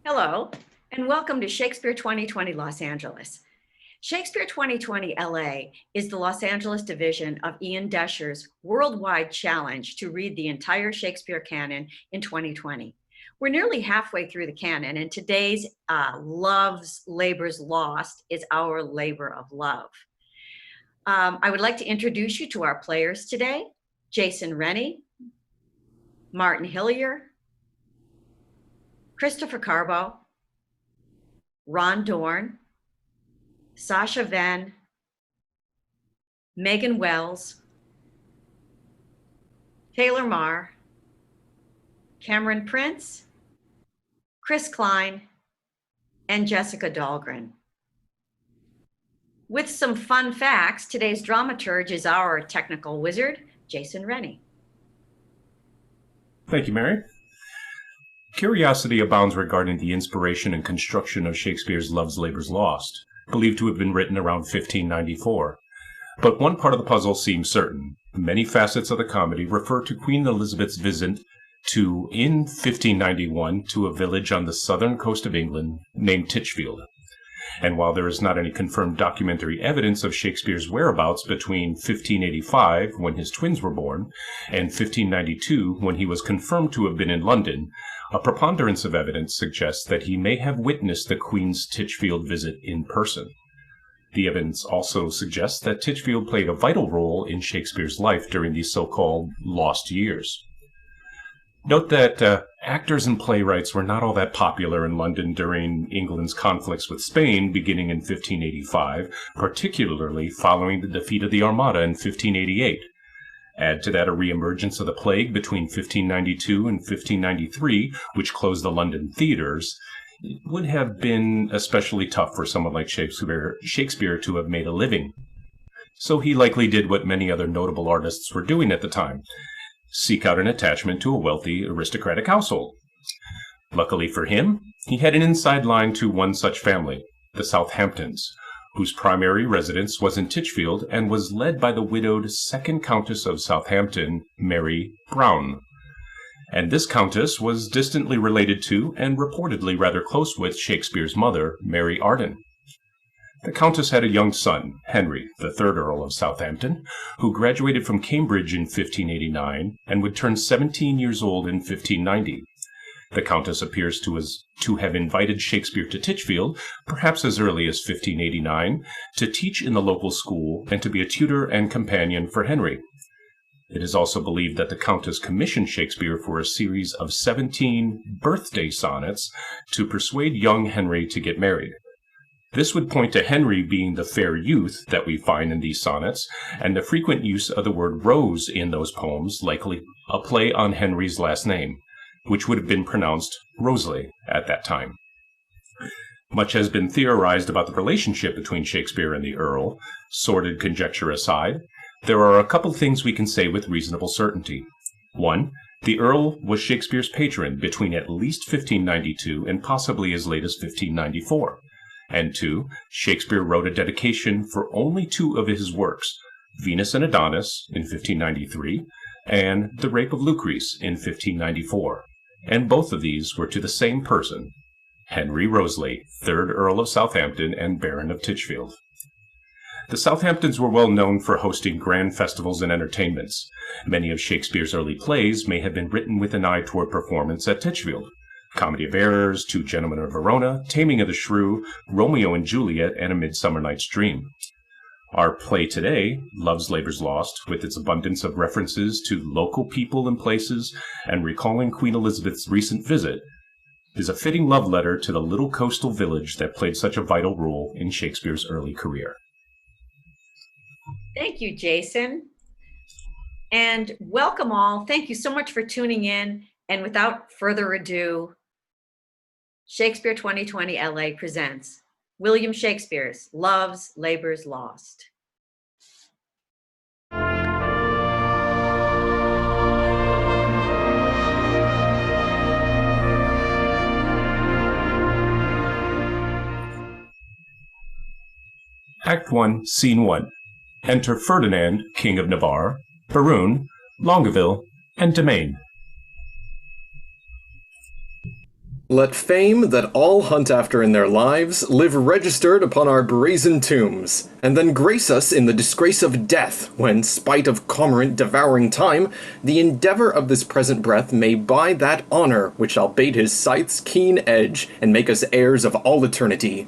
Hello, and welcome to Shakespeare 2020 Los Angeles. Shakespeare 2020 LA is the Los Angeles division of Ian Desher's worldwide challenge to read the entire Shakespeare canon in 2020. We're nearly halfway through the canon, and today's Love's Labor's Lost is our labor of love. I would like to introduce you to our players today: Jason Rennie, Martin Hillier, Christopher Carbo, Ron Dorn, Sasha Venn, Megan Wells, Taylor Marr, Cameron Prince, Chris Klein, and Jessica Dahlgren. With some fun facts, today's dramaturge is our technical wizard, Jason Rennie. Thank you, Mary. Curiosity abounds regarding the inspiration and construction of Shakespeare's Love's Labor's Lost, believed to have been written around 1594. But one part of the puzzle seems certain. Many facets of the comedy refer to Queen Elizabeth's visit in 1591 to a village on the southern coast of England named Titchfield. And while there is not any confirmed documentary evidence of Shakespeare's whereabouts between 1585, when his twins were born, and 1592, when he was confirmed to have been in London, a preponderance of evidence suggests that he may have witnessed the Queen's Titchfield visit in person. The evidence also suggests that Titchfield played a vital role in Shakespeare's life during these so-called lost years. Note that actors and playwrights were not all that popular in London during England's conflicts with Spain beginning in 1585, particularly following the defeat of the Armada in 1588. Add to that a reemergence of the plague between 1592 and 1593, which closed the London theaters. It would have been especially tough for someone like Shakespeare to have made a living. So he likely did what many other notable artists were doing at the time: seek out an attachment to a wealthy, aristocratic household. Luckily for him, he had an inside line to one such family, the Southamptons, whose primary residence was in Titchfield and was led by the widowed second Countess of Southampton, Mary Brown. And this countess was distantly related to, and reportedly rather close with, Shakespeare's mother, Mary Arden. The Countess had a young son, Henry, the third Earl of Southampton, who graduated from Cambridge in 1589 and would turn 17 years old in 1590. The Countess appears to have invited Shakespeare to Titchfield, perhaps as early as 1589, to teach in the local school and to be a tutor and companion for Henry. It is also believed that the Countess commissioned Shakespeare for a series of 17 birthday sonnets to persuade young Henry to get married. This would point to Henry being the fair youth that we find in these sonnets, and the frequent use of the word rose in those poems, likely a play on Henry's last name, which would have been pronounced Roseley at that time. Much has been theorized about the relationship between Shakespeare and the Earl. Sordid conjecture aside, there are a couple things we can say with reasonable certainty. 1. The Earl was Shakespeare's patron between at least 1592 and possibly as late as 1594. And 2, Shakespeare wrote a dedication for only 2 of his works, Venus and Adonis in 1593 and The Rape of Lucrece in 1594, and both of these were to the same person, Henry Roseley, 3rd Earl of Southampton and Baron of Titchfield. The Southamptons were well known for hosting grand festivals and entertainments. Many of Shakespeare's early plays may have been written with an eye toward performance at Titchfield: Comedy of Errors, Two Gentlemen of Verona, Taming of the Shrew, Romeo and Juliet, and A Midsummer Night's Dream. Our play today, Love's Labor's Lost, with its abundance of references to local people and places and recalling Queen Elizabeth's recent visit, is a fitting love letter to the little coastal village that played such a vital role in Shakespeare's early career. Thank you, Jason. And welcome all. Thank you so much for tuning in. And without further ado, Shakespeare 2020 LA presents William Shakespeare's Love's Labor's Lost. Act 1, Scene 1. Enter Ferdinand, King of Navarre, Berowne, Longueville, and Domaine. Let fame that all hunt after in their lives live registered upon our brazen tombs, and then grace us in the disgrace of death, when, spite of cormorant devouring time, the endeavor of this present breath may buy that honor which shall bait his scythe's keen edge, and make us heirs of all eternity.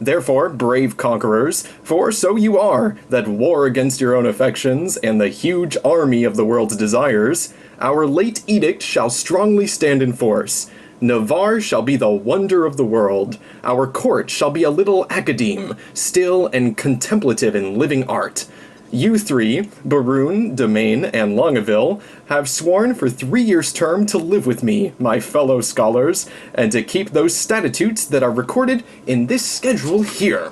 Therefore, brave conquerors, for so you are, that war against your own affections, and the huge army of the world's desires, our late edict shall strongly stand in force. Navarre shall be the wonder of the world. Our court shall be a little academe, still and contemplative in living art. You three, Baroon, Domain, and Longaville, have sworn for 3 years' term to live with me, my fellow scholars, and to keep those statutes that are recorded in this schedule here.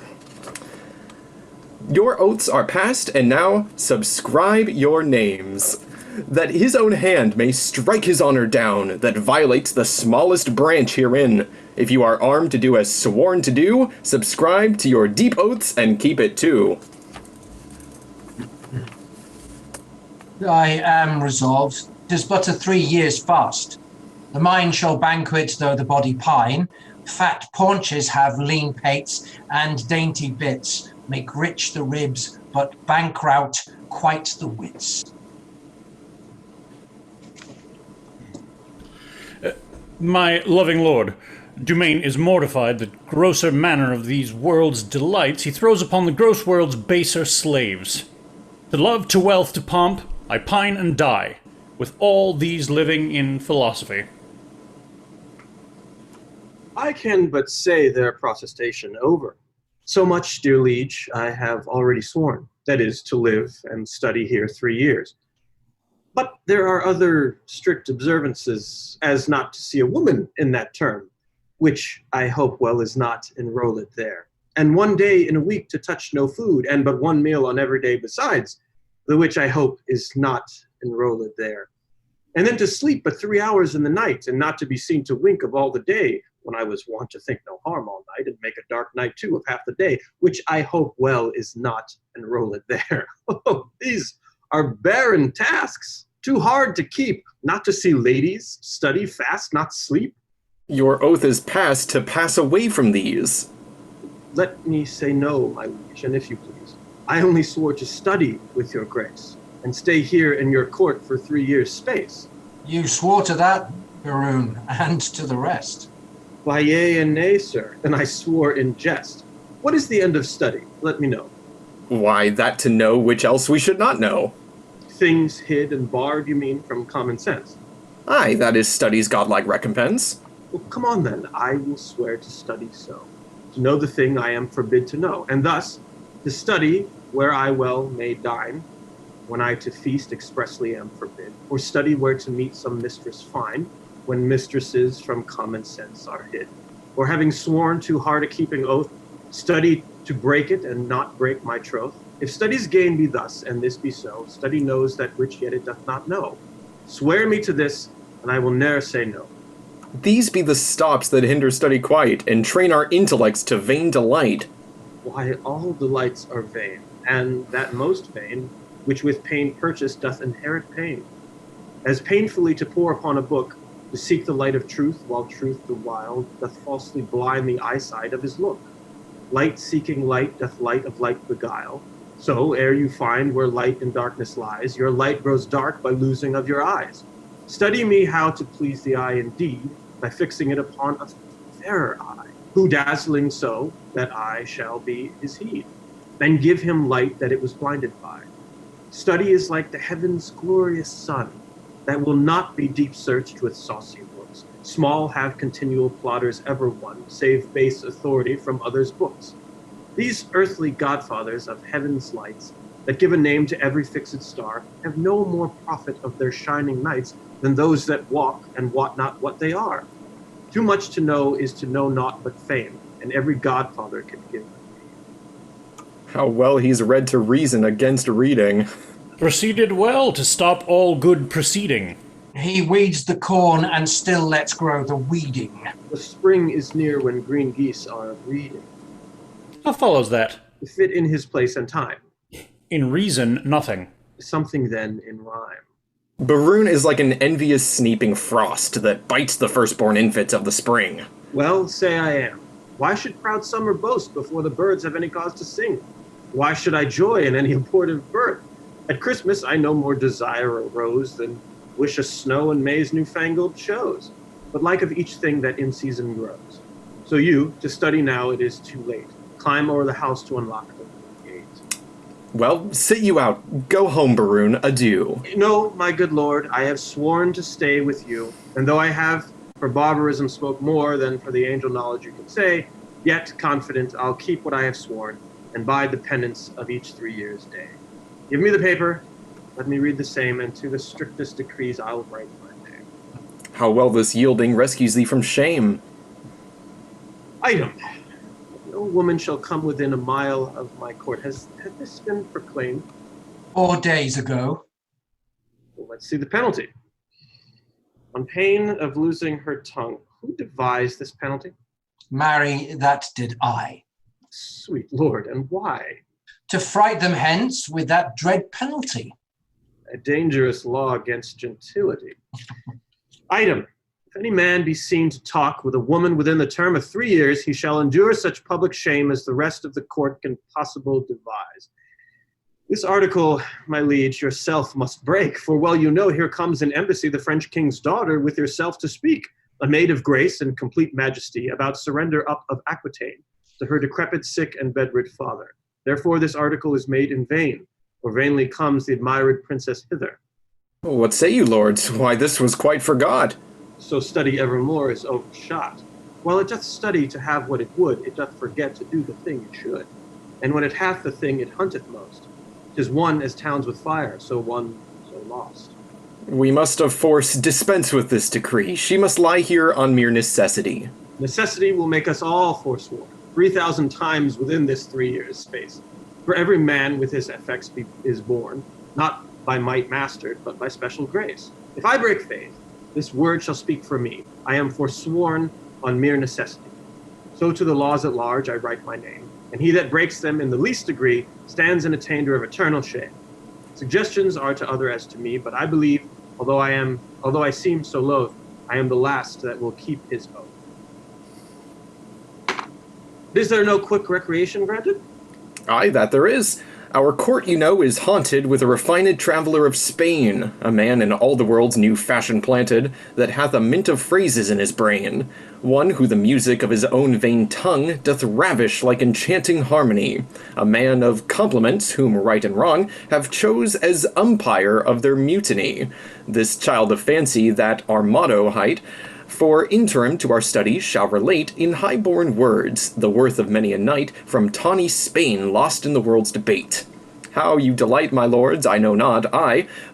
Your oaths are passed, and now subscribe your names. That his own hand may strike his honor down, that violates the smallest branch herein. If you are armed to do as sworn to do, subscribe to your deep oaths and keep it too. I am resolved. 'Tis but a 3 years fast. The mind shall banquet though the body pine. Fat paunches have lean pates, and dainty bits make rich the ribs, but bankrout quite the wits. My loving lord, Dumaine is mortified that grosser manner of these world's delights he throws upon the gross world's baser slaves. To love, to wealth, to pomp, I pine and die, with all these living in philosophy. I can but say their protestation over. So much, dear liege, I have already sworn, that is, to live and study here 3 years. But there are other strict observances, as not to see a woman in that term, which I hope well is not enrolled there. And 1 day in a week to touch no food, and but 1 meal on every day besides, the which I hope is not enrolled there. And then to sleep but 3 hours in the night, and not to be seen to wink of all the day, when I was wont to think no harm all night, and make a dark night too of half the day, which I hope well is not enrolled there. Oh, these are barren tasks, too hard to keep, not to see ladies, study, fast, not sleep. Your oath is passed to pass away from these. Let me say no, my liege, and if you please. I only swore to study with your grace, and stay here in your court for 3 years' space. You swore to that, Baroon, and to the rest. By yea and nay, sir, and I swore in jest. What is the end of study? Let me know. Why, that to know which else we should not know. Things hid and barred, you mean, from common sense? Aye, that is study's godlike recompense. Well, come on then, I will swear to study so, to know the thing I am forbid to know, and thus to study where I well may dine, when I to feast expressly am forbid, or study where to meet some mistress fine, when mistresses from common sense are hid, or having sworn too hard a keeping oath, study to break it and not break my troth. If study's gain be thus, and this be so, study knows that which yet it doth not know. Swear me to this, and I will ne'er say no. These be the stops that hinder study quite, and train our intellects to vain delight. Why, all delights are vain, and that most vain, which with pain purchased doth inherit pain. As painfully to pore upon a book, to seek the light of truth, while truth the while doth falsely blind the eyesight of his look. Light seeking light doth light of light beguile. So, ere you find where light in darkness lies, your light grows dark by losing of your eyes. Study me how to please the eye indeed, by fixing it upon a fairer eye, who dazzling so, that eye shall be his heed, and give him light that it was blinded by. Study is like the heaven's glorious sun, that will not be deep searched with saucy looks. Small have continual plotters ever won, save base authority from others' books. These earthly godfathers of heaven's lights, that give a name to every fixed star, have no more profit of their shining nights than those that walk and wot not what they are. Too much to know is to know naught but fame, and every godfather can give them. How well he's read to reason against reading. Proceeded well to stop all good proceeding. He weeds the corn and still lets grow the weeding. The spring is near when green geese are breeding. How follows that? To fit in his place and time. In reason, nothing. Something then in rhyme. Baroon is like an envious sneaping frost that bites the firstborn infants of the spring. Well, say I am. Why should proud summer boast before the birds have any cause to sing? Why should I joy in any abortive birth? At Christmas I no more desire a rose than wish a snow and May's newfangled shows, but like of each thing that in season grows. So you, to study now it is too late. Climb o'er the house to unlock the gate. Well, sit you out. Go home, Baroon. Adieu. No, my good lord, I have sworn to stay with you, and though I have for barbarism spoke more than for the angel knowledge you can say, yet confident I'll keep what I have sworn, and bide the penance of each 3 years' day. Give me the paper, let me read the same, and to the strictest decrees I'll write my name. How well this yielding rescues thee from shame. Item. No woman shall come within a mile of my court. Has this been proclaimed? 4 days ago. Well, let's see the penalty. On pain of losing her tongue, who devised this penalty? Marry, that did I. Sweet lord, and why? To fright them hence with that dread penalty. A dangerous law against gentility. Item. If any man be seen to talk with a woman within the term of 3 years, he shall endure such public shame as the rest of the court can possible devise. This article, my liege, yourself must break, for well you know here comes in embassy the French king's daughter with yourself to speak, a maid of grace and complete majesty, about surrender up of Aquitaine to her decrepit, sick, and bedrid father. Therefore this article is made in vain, for vainly comes the admired princess hither. What say you, lords? Why, this was quite forgot. So study evermore is overshot. While it doth study to have what it would, it doth forget to do the thing it should. And when it hath the thing, it hunteth most. 'Tis one as towns with fire, so one, so lost. We must of force dispense with this decree. She must lie here on mere necessity. Necessity will make us all forsworn, 3,000 times within this 3 years' space. For every man with his effects is born, not by might mastered, but by special grace. If I break faith, this word shall speak for me. I am forsworn on mere necessity. So to the laws at large I write my name, and he that breaks them in the least degree stands in attainder of eternal shame. Suggestions are to other as to me, but I believe, although I seem so loath, I am the last that will keep his oath. Is there no quick recreation granted? Aye, that there is. Our court, you know, is haunted with a refined traveller of Spain, a man in all the world's new fashion planted, that hath a mint of phrases in his brain, one who the music of his own vain tongue doth ravish like enchanting harmony, a man of compliments, whom right and wrong have chose as umpire of their mutiny, this child of fancy that our motto hight, for interim to our studies shall relate in high-born words the worth of many a knight from tawny Spain lost in the world's debate. How you delight, my lords, I know not,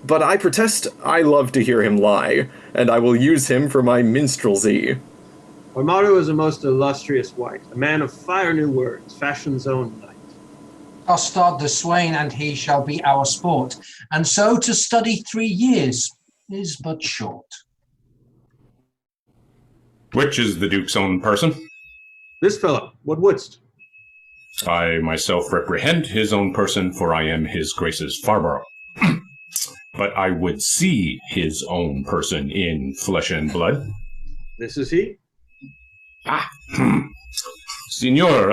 but I protest I love to hear him lie, and I will use him for my minstrelsy. Our motto is a most illustrious wight, a man of fire new words, fashion's own knight. Costard the swain, and he shall be our sport, and so to study 3 years is but short. Which is the Duke's own person? This fellow, what wouldst? I myself reprehend his own person, for I am his grace's Farborough. But I would see his own person in flesh and blood. This is he? Ah, Signor,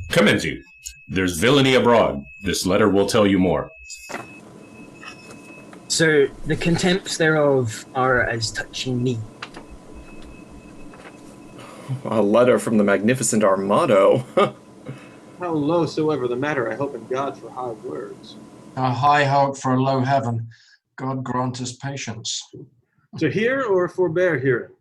commends you. There's villainy abroad. This letter will tell you more. Sir, the contempts thereof are as touching me. A letter from the magnificent Armado. How low soever the matter, I hope in God for high words. A high hope for a low heaven. God grant us patience. To hear or forbear hearing?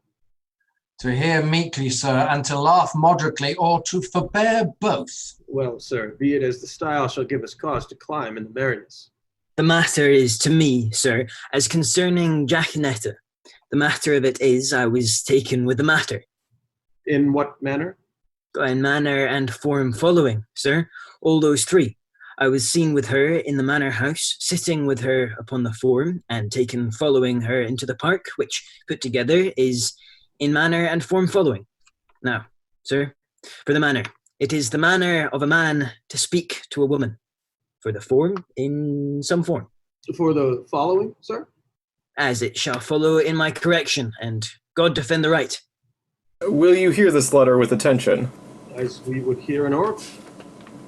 To hear meekly, sir, and to laugh moderately, or to forbear both. Well, sir, be it as the style shall give us cause to climb in the merriness. The matter is to me, sir, as concerning Jacinetta. The matter of it is, I was taken with the matter. In what manner? In manner and form following, sir, all those 3. I was seen with her in the manor house, sitting with her upon the form, and taken following her into the park, which, put together, is in manner and form following. Now, sir, for the manner, it is the manner of a man to speak to a woman. For the form, in some form. For the following, sir? As it shall follow in my correction, and God defend the right. Will you hear this letter with attention? As we would hear an oracle.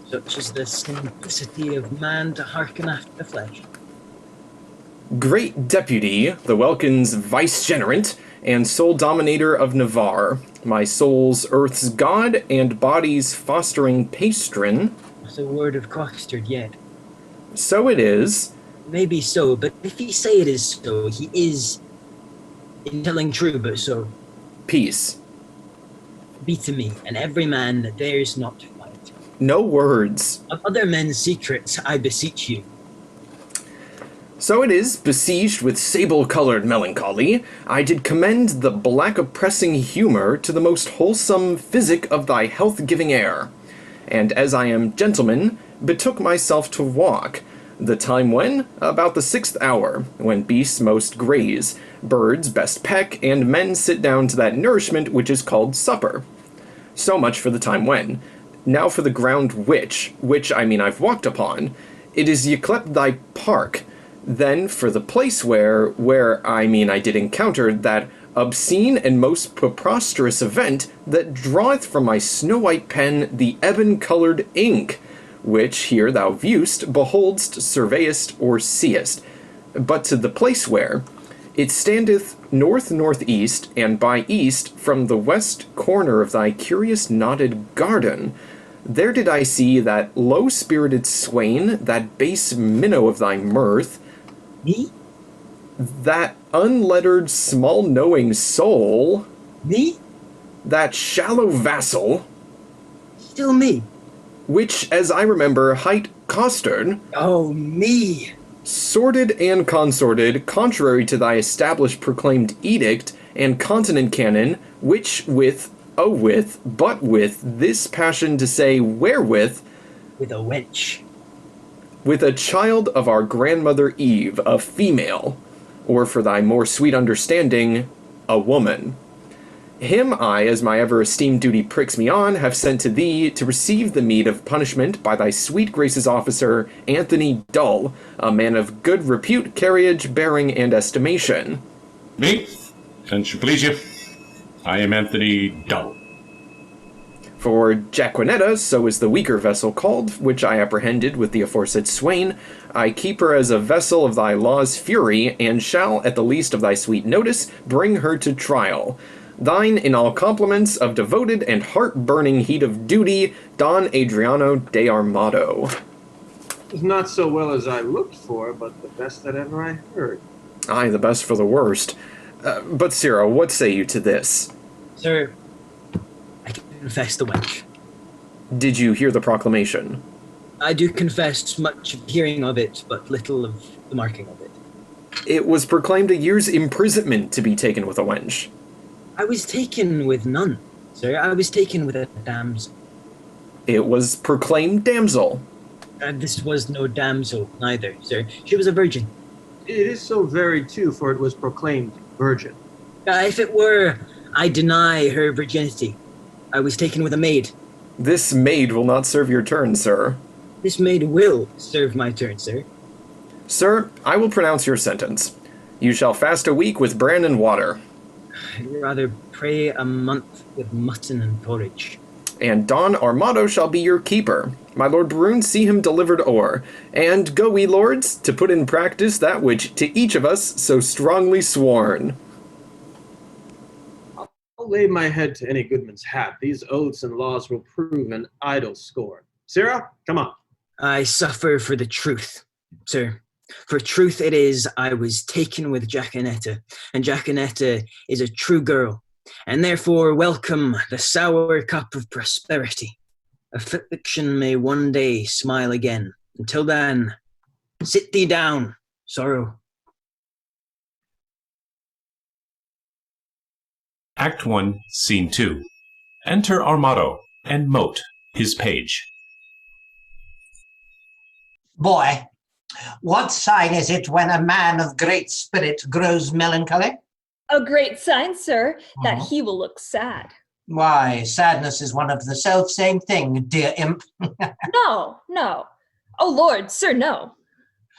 Such is the simplicity of man to hearken after the flesh. Great Deputy, the Welkin's Vicegerent, and sole dominator of Navarre, my soul's earth's god and body's fostering pastron. Not a word of costard yet. So it is. Maybe so, but if he say it is so, he is in telling true, but so. Peace. Be to me, and every man that dares not fight. No words. Of other men's secrets, I beseech you. So it is, besieged with sable-colored melancholy, I did commend the black oppressing humour to the most wholesome physic of thy health-giving air. And as I am gentleman, betook myself to walk, the time when, about the 6th hour, when beasts most graze, birds best peck, and men sit down to that nourishment which is called supper. So much for the time when. Now for the ground which I mean I've walked upon. It is yclept thy park. Then for the place where I mean I did encounter that obscene and most preposterous event that draweth from my snow-white pen the ebon-coloured ink, which here thou view'st, behold'st, surveyest, or seest. But to the place where it standeth north-northeast, and by east from the west corner of thy curious knotted garden, there did I see that low-spirited swain, that base minnow of thy mirth, Me? that unlettered small-knowing soul, Me? that shallow vassal, Still me? which, as I remember, hight costard, Oh, me! sorted and consorted, contrary to thy established proclaimed edict and continent canon, which with this passion to say wherewith, With a wench. with a child of our grandmother Eve, a female, or for thy more sweet understanding, a woman. Him I, as my ever-esteemed duty pricks me on, have sent to thee to receive the meed of punishment by thy sweet grace's officer, Anthony Dull, a man of good repute, carriage, bearing, and estimation. Me? And you please you, I am Anthony Dull. For Jaquenetta, so is the weaker vessel called, which I apprehended with the aforesaid swain, I keep her as a vessel of thy law's fury, and shall, at the least of thy sweet notice, bring her to trial. Thine, in all compliments of devoted and heart-burning heat of duty, Don Adriano de Armado. Not so well as I looked for, but the best that ever I heard. Aye, the best for the worst. But, Cyril, what say you to this? Sir, I confess the wench. Did you hear the proclamation? I do confess much of hearing of it, but little of the marking of it. It was proclaimed a year's imprisonment to be taken with a wench. I was taken with none, sir. I was taken with a damsel. It was proclaimed damsel. This was no damsel, neither, sir. She was a virgin. It is so very too, for it was proclaimed virgin. If it were, I deny her virginity. I was taken with a maid. This maid will not serve your turn, sir. This maid will serve my turn, sir. Sir, I will pronounce your sentence. You shall fast a week with bran and water. I'd rather pray a month with mutton and porridge. And Don Armado shall be your keeper. My Lord Baroon, see him delivered o'er. And go we, lords, to put in practice that which to each of us so strongly sworn. I'll lay my head to any goodman's hat. These oaths and laws will prove an idle scorn. Sarah, come on. I suffer for the truth, sir. For truth it is I was taken with Jaquenetta, and Jaquenetta is a true girl, and therefore welcome the sour cup of prosperity. Affliction may one day smile again. Until then, sit thee down, sorrow. Act 1, Scene 2. Enter Armado and Moat, his page. Boy, what sign is it when a man of great spirit grows melancholy? A great sign, sir, that Mhm. he will look sad. Why, sadness is one of the self-same thing, dear imp. No, no. Oh, Lord, sir, no.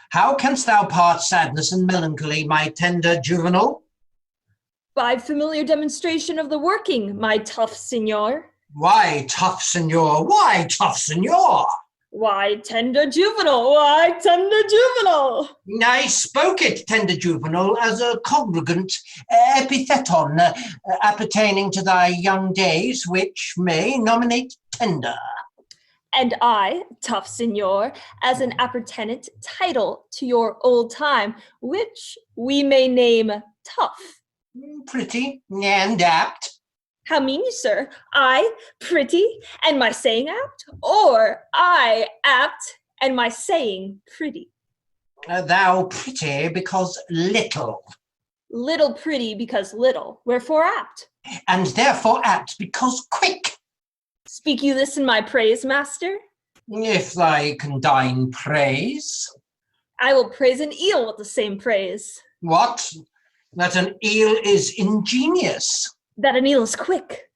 How canst thou part sadness and melancholy, my tender juvenile? By familiar demonstration of the working, my tough signor. Why, tough signor? Why, tough signor? Why, tender juvenile? Why, tender juvenile? I spoke it, tender juvenile, as a congregant epitheton appertaining to thy young days, which may nominate tender. And I, tough signor, as an appurtenant title to your old time, which we may name tough. Pretty and apt. How mean you, sir? I, pretty, and my saying apt? Or I, apt, and my saying pretty? Thou pretty because little, Little pretty because little, wherefore apt? and therefore apt because quick. Speak you this in my praise, master? If thy condign praise. I will praise an eel with the same praise. What? That an eel is ingenious. That an eel is quick.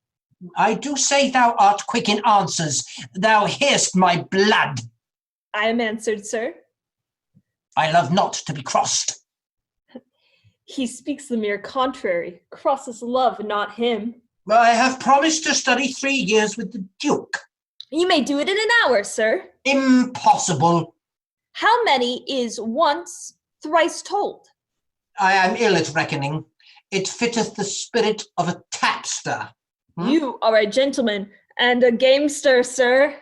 I do say thou art quick in answers. Thou hearest my blood. I am answered, sir. I love not to be crossed. He speaks the mere contrary. Crosses love, not him. I have promised to study 3 years with the Duke. You may do it in an hour, sir. Impossible. How many is once thrice told? I am ill at reckoning. It fitteth the spirit of a tapster. You are a gentleman and a gamester, sir.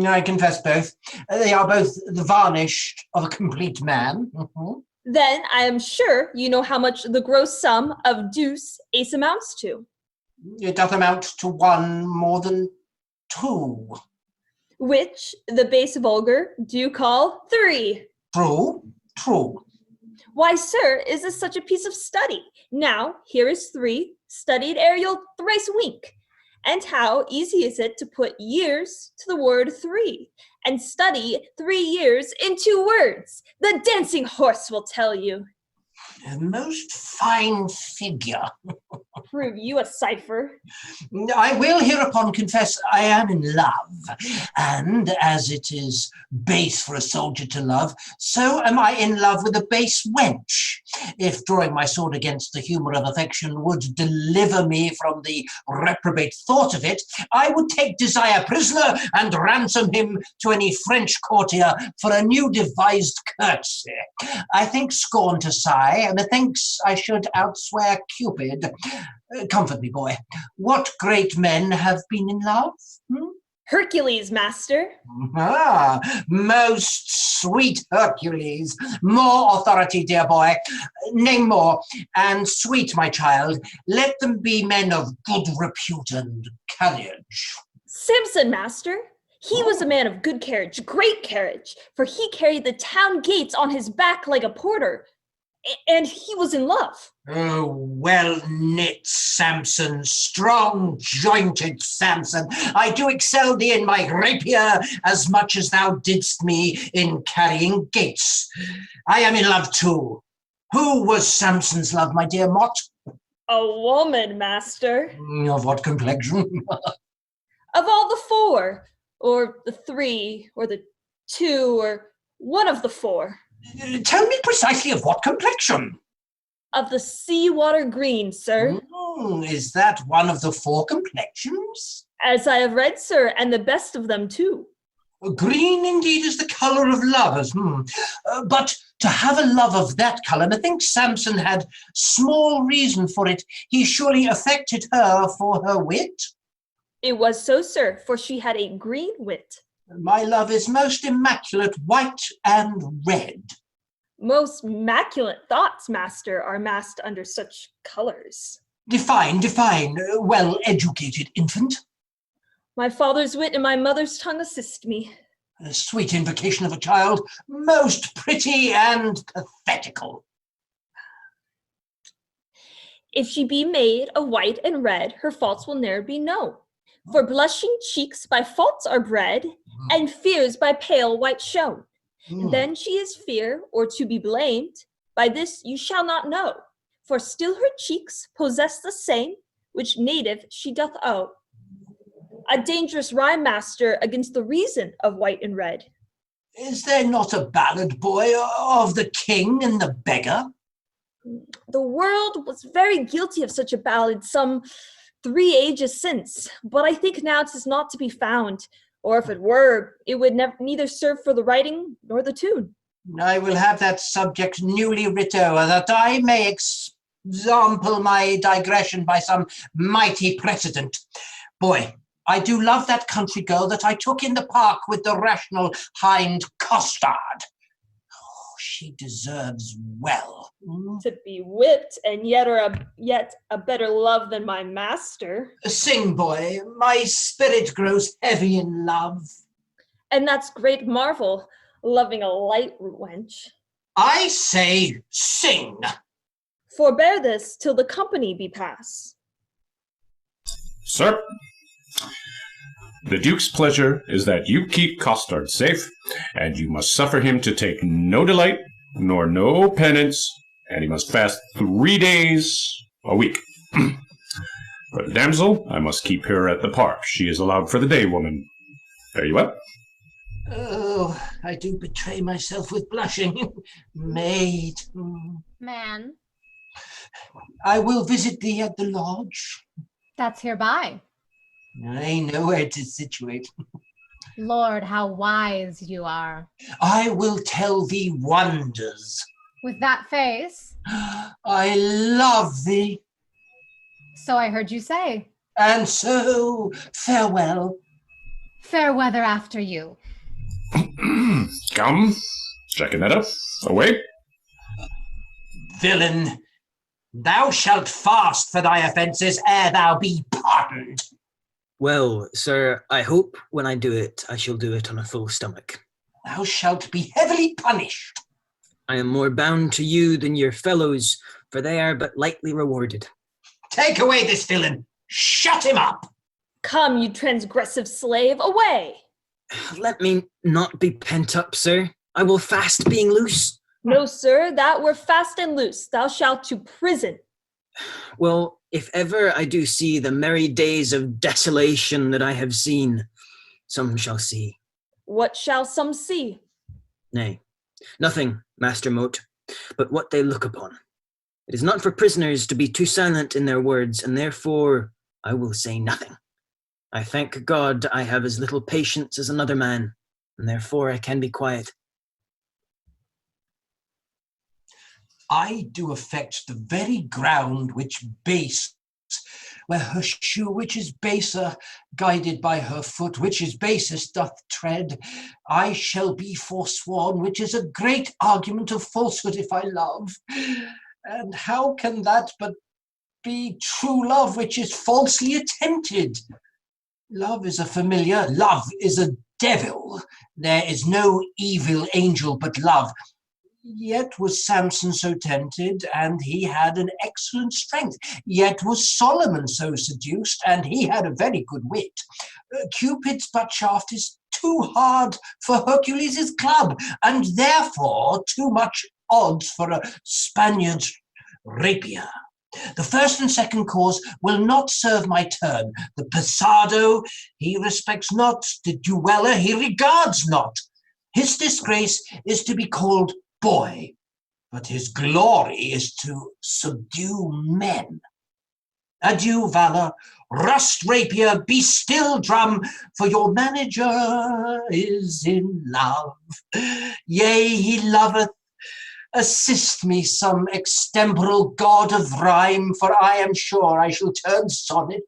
I confess both. They are both the varnish of a complete man. Then I am sure you know how much the gross sum of deuce ace amounts to. It doth amount to one more than two. Which the base vulgar do call three. True, true. Why, sir, is this such a piece of study? Now, here is three, studied ere you'll thrice wink. And how easy is it to put years to the word three, and study 3 years in 2 words? The dancing horse will tell you. A most fine figure. Prove you a cipher. I will hereupon confess I am in love, and as it is base for a soldier to love, so am I in love with a base wench. If drawing my sword against the humour of affection would deliver me from the reprobate thought of it, I would take desire prisoner and ransom him to any French courtier for a new devised courtesy. I think scorn to sigh, and methinks I should outswear Cupid. Comfort me, boy. What great men have been in love? Hercules, master. Ah, most sweet Hercules. More authority, dear boy. Name more. And sweet, my child, let them be men of good repute and courage. Samson, master. He was a man of good carriage, great carriage, for he carried the town gates on his back like a porter. And he was in love. Oh, well-knit Samson, strong-jointed Samson, I do excel thee in my rapier as much as thou didst me in carrying gates. I am in love too. Who was Samson's love, my dear Mott? A woman, master. Of what complexion? Of all the 4, or the 3, or the 2, or one of the 4. Tell me precisely of what complexion? Of the seawater green, sir. Is that one of the 4 complexions? As I have read, sir, and the best of them too. Green indeed is the colour of lovers. But to have a love of that colour, methinks Samson had small reason for it. He surely affected her for her wit. It was so, sir, for she had a green wit. My love is most immaculate white and red. Most immaculate thoughts, master, are massed under such colors. Define, well-educated infant. My father's wit and my mother's tongue assist me. A sweet invocation of a child, most pretty and pathetical. If she be made of white and red, her faults will ne'er be known. For blushing cheeks by faults are bred, and fears by pale white shown. Then she is fear, or to be blamed, by this you shall not know. For still her cheeks possess the same, which native she doth owe. A dangerous rhyme, master, against the reason of white and red. Is there not a ballad, boy, of the king and the beggar? The world was very guilty of such a ballad some 3 ages since, but I think now 'tis not to be found, or if it were, it would neither serve for the writing nor the tune. I will have that subject newly writ o'er, that I may example my digression by some mighty precedent. Boy, I do love that country girl that I took in the park with the rational hind costard. Oh, she deserves well. To be whipped and yet a better love than my master. Sing, boy, my spirit grows heavy in love. And that's great marvel, loving a light wench. I say sing. Forbear this till the company be past. Sir, the Duke's pleasure is that you keep Costard safe, and you must suffer him to take no delight, nor no penance, and he must fast 3 days a week. For the damsel, I must keep her at the park. She is allowed for the day, woman. Fare you well. Oh, I do betray myself with blushing. Maid. Man, I will visit thee at the lodge. that's hereby. I know where to situate. Lord, how wise you are. I will tell thee wonders. With that face, I love thee, so I heard you say. and so farewell. Fair weather after you. Come, Jaconetta, away. Villain, thou shalt fast for thy offences ere thou be pardoned. Well, sir, I hope when I do it, I shall do it on a full stomach. Thou shalt be heavily punished. I am more bound to you than your fellows, for they are but lightly rewarded. Take away this villain. Shut him up. Come, you transgressive slave, away! Let me not be pent up, sir. I will fast being loose. No, sir, that were fast and loose. Thou shalt to prison. Well, if ever I do see the merry days of desolation that I have seen, some shall see. What shall some see? Nay, nothing, Master Moat, but what they look upon. It is not for prisoners to be too silent in their words, and therefore I will say nothing. I thank God I have as little patience as another man, and therefore I can be quiet. I do affect the very ground which base, where her shoe which is baser, guided by her foot which is basest, doth tread. I shall be forsworn, which is a great argument of falsehood if I love. And how can that but be true love which is falsely attempted? Love is a familiar, love is a devil. There is no evil angel but love. Yet was Samson so tempted, and he had an excellent strength. Yet was Solomon so seduced, and he had a very good wit. Cupid's butt shaft is too hard for Hercules' club, and therefore too much odds for a Spaniard's rapier. The first and second cause will not serve my turn. The passado he respects not, the dueller he regards not. His disgrace is to be called boy, but his glory is to subdue men. Adieu, valor, rust rapier, be still, drum, for your manager is in love. Yea, he loveth. Assist me, some extemporal god of rhyme, for I am sure I shall turn sonnet.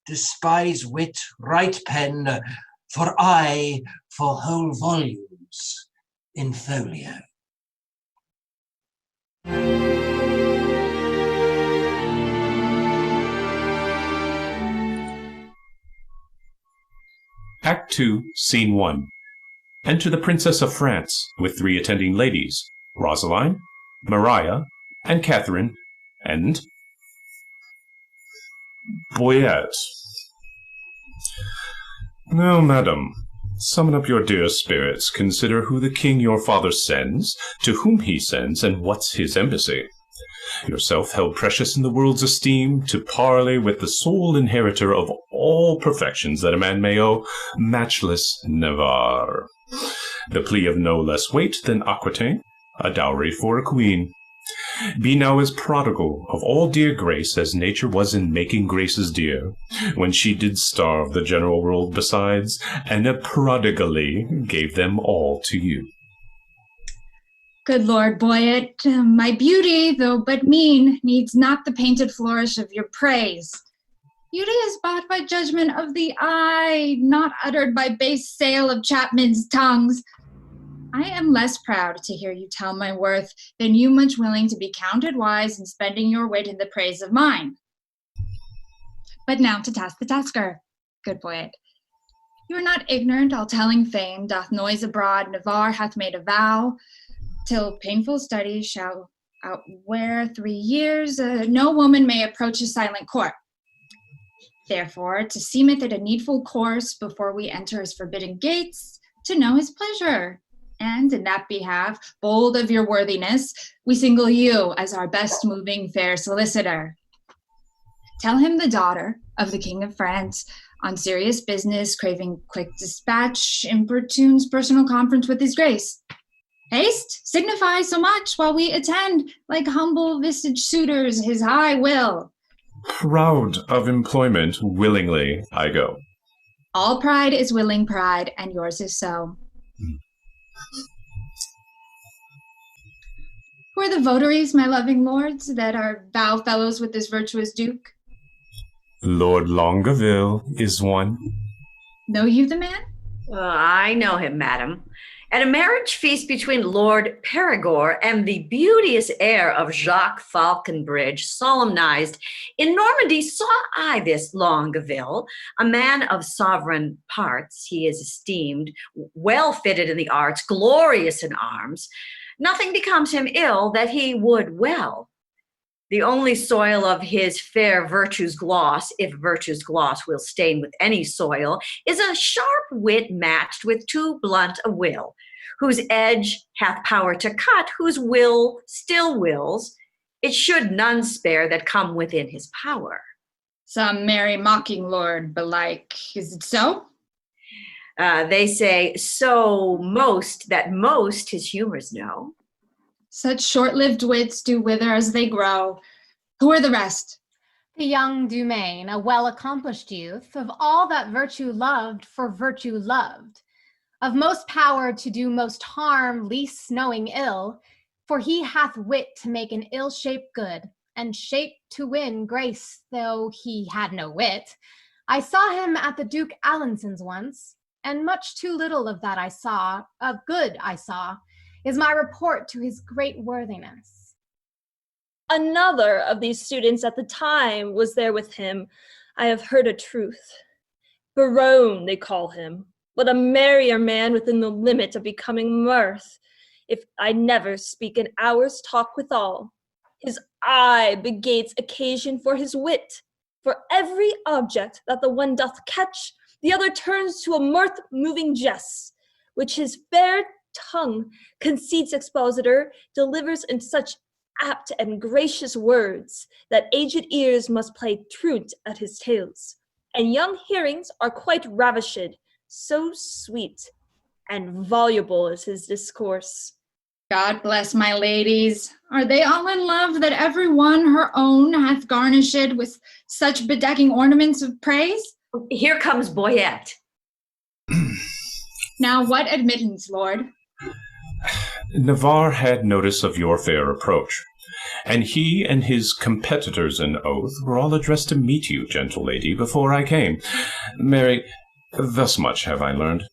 Despise wit, write pen, for I for whole volumes in folio. Act 2, Scene 1. Enter the Princess of France with 3 attending ladies, Rosaline, Maria, and Catherine, and Boyet. Now, madam, summon up your dear spirits, consider who the king your father sends, to whom he sends, and what's his embassy. Yourself held precious in the world's esteem, to parley with the sole inheritor of all perfections that a man may owe, matchless Navarre. the plea of no less weight than Aquitaine, a dowry for a queen. Be now as prodigal of all dear grace as nature was in making graces dear, when she did starve the general world besides, and prodigally gave them all to you. Good Lord, Boyet, my beauty, though but mean, needs not the painted flourish of your praise. Beauty is bought by judgment of the eye, not uttered by base sale of chapmen's tongues. I am less proud to hear you tell my worth than you much willing to be counted wise in spending your wit in the praise of mine. But now to task the tasker, good Boyet. You are not ignorant, all telling fame doth noise abroad, Navarre hath made a vow, till painful study shall outwear 3 years, no woman may approach his silent court. Therefore, to seemeth it a needful course, before we enter his forbidden gates, to know his pleasure. And in that behalf, bold of your worthiness, we single you as our best moving fair solicitor. Tell him the daughter of the King of France, on serious business, craving quick dispatch, importunes personal conference with his grace. Haste signifies so much while we attend, like humble visaged suitors, his high will. Proud of employment, willingly I go. All pride is willing pride, and yours is so. Who are the votaries, my loving lords, that are vow fellows with this virtuous duke? Lord Longueville is one. Know you the man? I know him, madam. At a marriage feast between Lord Perigord and the beauteous heir of Jacques Falconbridge, solemnized in Normandy, saw I this Longueville, a man of sovereign parts. He is esteemed, well fitted in the arts, glorious in arms. Nothing becomes him ill that he would well. The only soil of his fair virtue's gloss, if virtue's gloss will stain with any soil, is a sharp wit matched with too blunt a will, whose edge hath power to cut, whose will still wills. It should none spare that come within his power. Some merry mocking lord, belike. Is it so? They say so most that most his humors know. Such short-lived wits do wither as they grow. Who are the rest? The young Dumaine, a well-accomplished youth, of all that virtue loved for virtue loved, of most power to do most harm, least knowing ill, for he hath wit to make an ill shape good, and shape to win grace, though he had no wit. I saw him at the Duke Alençon's once, and much too little of that I saw, of good I saw, is my report to his great worthiness. Another of these students at the time was there with him. I have heard a truth. Barone, they call him, but a merrier man within the limit of becoming mirth, if I never speak an hour's talk withal. His eye begates occasion for his wit. For every object that the one doth catch, the other turns to a mirth-moving jest, which his fair tongue, conceits expositor, delivers in such apt and gracious words that aged ears must play truant at his tales, and young hearings are quite ravished, so sweet and voluble is his discourse. God bless my ladies. Are they all in love that every one her own hath garnished with such bedecking ornaments of praise? Here comes Boyet. Now what admittance, lord? Navarre had notice of your fair approach, and he and his competitors in oath were all addressed to meet you, gentle lady, before I came. Mary, thus much have I learned.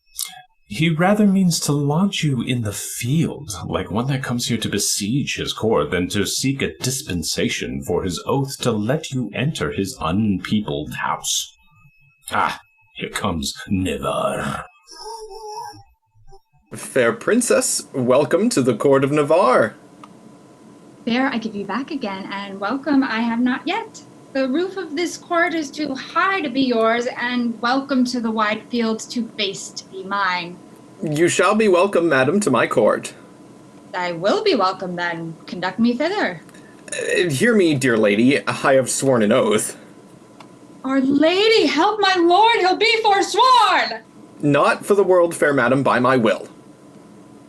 He rather means to launch you in the field, like one that comes here to besiege his court, than to seek a dispensation for his oath to let you enter his unpeopled house. Ah, here comes Navarre. Fair princess, welcome to the court of Navarre. There I give you back again, and welcome I have not yet. The roof of this court is too high to be yours, and welcome to the wide fields too base to be mine. You shall be welcome, madam, to my court. I will be welcome then. Conduct me thither. Hear me, dear lady, I have sworn an oath. Our lady, help my lord, he'll be forsworn! Not for the world, fair madam, by my will.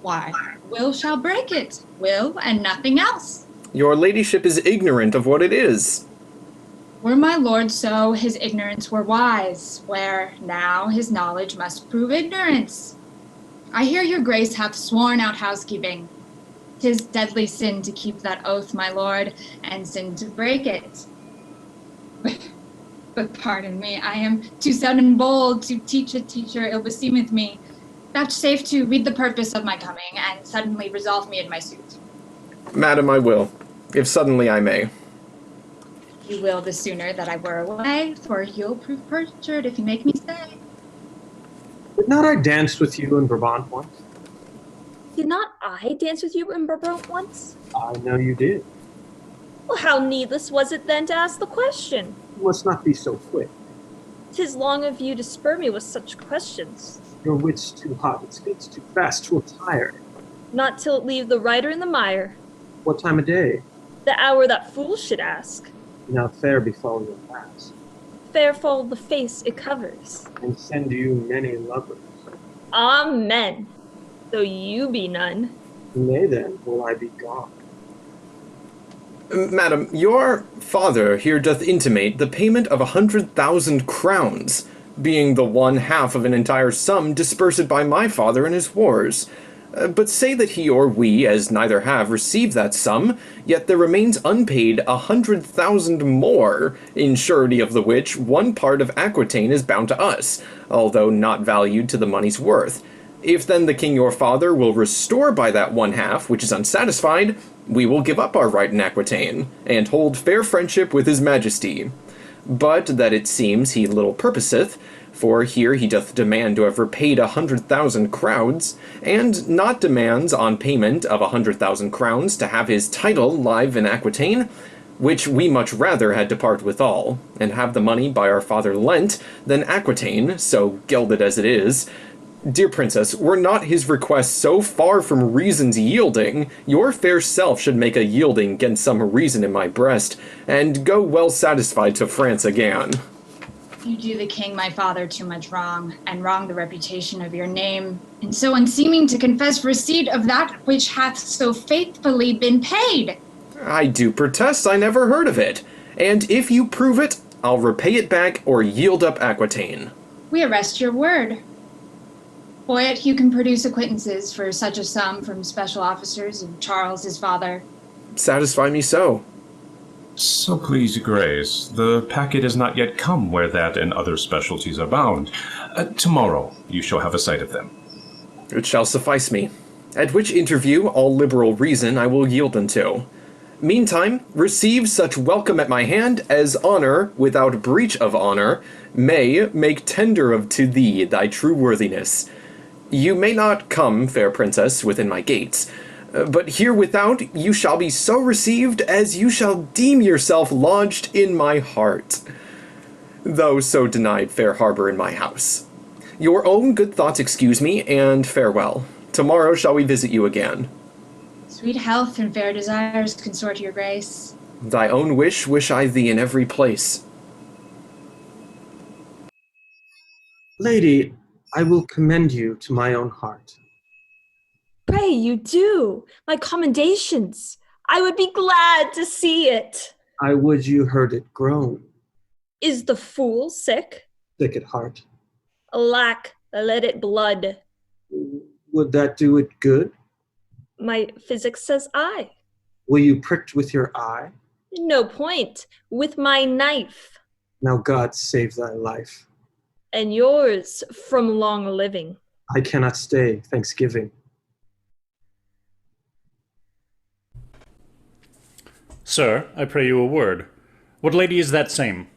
Why, will shall break it, will and nothing else. Your ladyship is ignorant of what it is. Were my lord so, his ignorance were wise, where now his knowledge must prove ignorance. I hear your grace hath sworn out housekeeping. 'Tis deadly sin to keep that oath, my lord, and sin to break it. But pardon me, I am too sudden bold to teach a teacher ill beseemeth me. Vouchsafe to read the purpose of my coming, and suddenly resolve me in my suit. Madam, I will, if suddenly I may. You will the sooner that I were away, for you'll prove perjured if you make me stay. Did not I dance with you in Brabant once? Did not I dance with you in Brabant once? I know you did. Well, how needless was it then to ask the question? You must not be so quick. 'Tis long of you to spur me with such questions. Your wit's too hot, it speaks too fast, 'twill tire. Not till it leave the writer in the mire. What time of day? The hour that fools should ask. Now fair befall your pass, Fair fall the face it covers. and send you many lovers. Amen. Though you be none. Nay then, will I be gone. Madam, your father here doth intimate the payment of 100,000 crowns, being the one half of an entire sum dispersed by my father in his wars. But say that he or we, as neither have, received that sum, yet there remains unpaid 100,000 more, in surety of the which one part of Aquitaine is bound to us, although not valued to the money's worth. If then the king your father will restore by that one half, which is unsatisfied, we will give up our right in Aquitaine, and hold fair friendship with his majesty. But that it seems he little purposeth, for here he doth demand to have repaid 100,000 crowns, and not demands on payment of 100,000 crowns to have his title live in Aquitaine, which we much rather had to part withal, and have the money by our father lent, than Aquitaine, so gelded as it is. Dear princess, were not his request so far from reason's yielding, your fair self should make a yielding gainst some reason in my breast, and go well satisfied to France again. You do the king my father too much wrong, and wrong the reputation of your name, and so unseeming to confess receipt of that which hath so faithfully been paid. I do protest I never heard of it, and if you prove it, I'll repay it back or yield up Aquitaine. We arrest your word. Boyet, you can produce acquittances for such a sum from special officers of Charles his father. Satisfy me so. So please, your grace, the packet has not yet come where that and other specialties are bound. Tomorrow you shall have a sight of them. It shall suffice me, at which interview all liberal reason I will yield unto. Meantime, receive such welcome at my hand as honor, without breach of honor, may make tender of to thee thy true worthiness. You may not come, fair princess, within my gates, but here without you shall be so received as you shall deem yourself lodged in my heart, though so denied fair harbor in my house. Your own good thoughts excuse me, and farewell. Tomorrow shall we visit you again. Sweet health and fair desires consort your grace. Thy own wish I thee in every place. Lady, I will commend you to my own heart. Pray you do. My commendations. I would be glad to see it. I would you heard it groan. Is the fool sick? Sick at heart. Alack, let it blood. Would that do it good? My physic says I. Will you pricked with your eye? No point. With my knife. Now God save thy life. And yours from long living. I cannot stay Thanksgiving. Sir, I pray you a word. What lady is that same?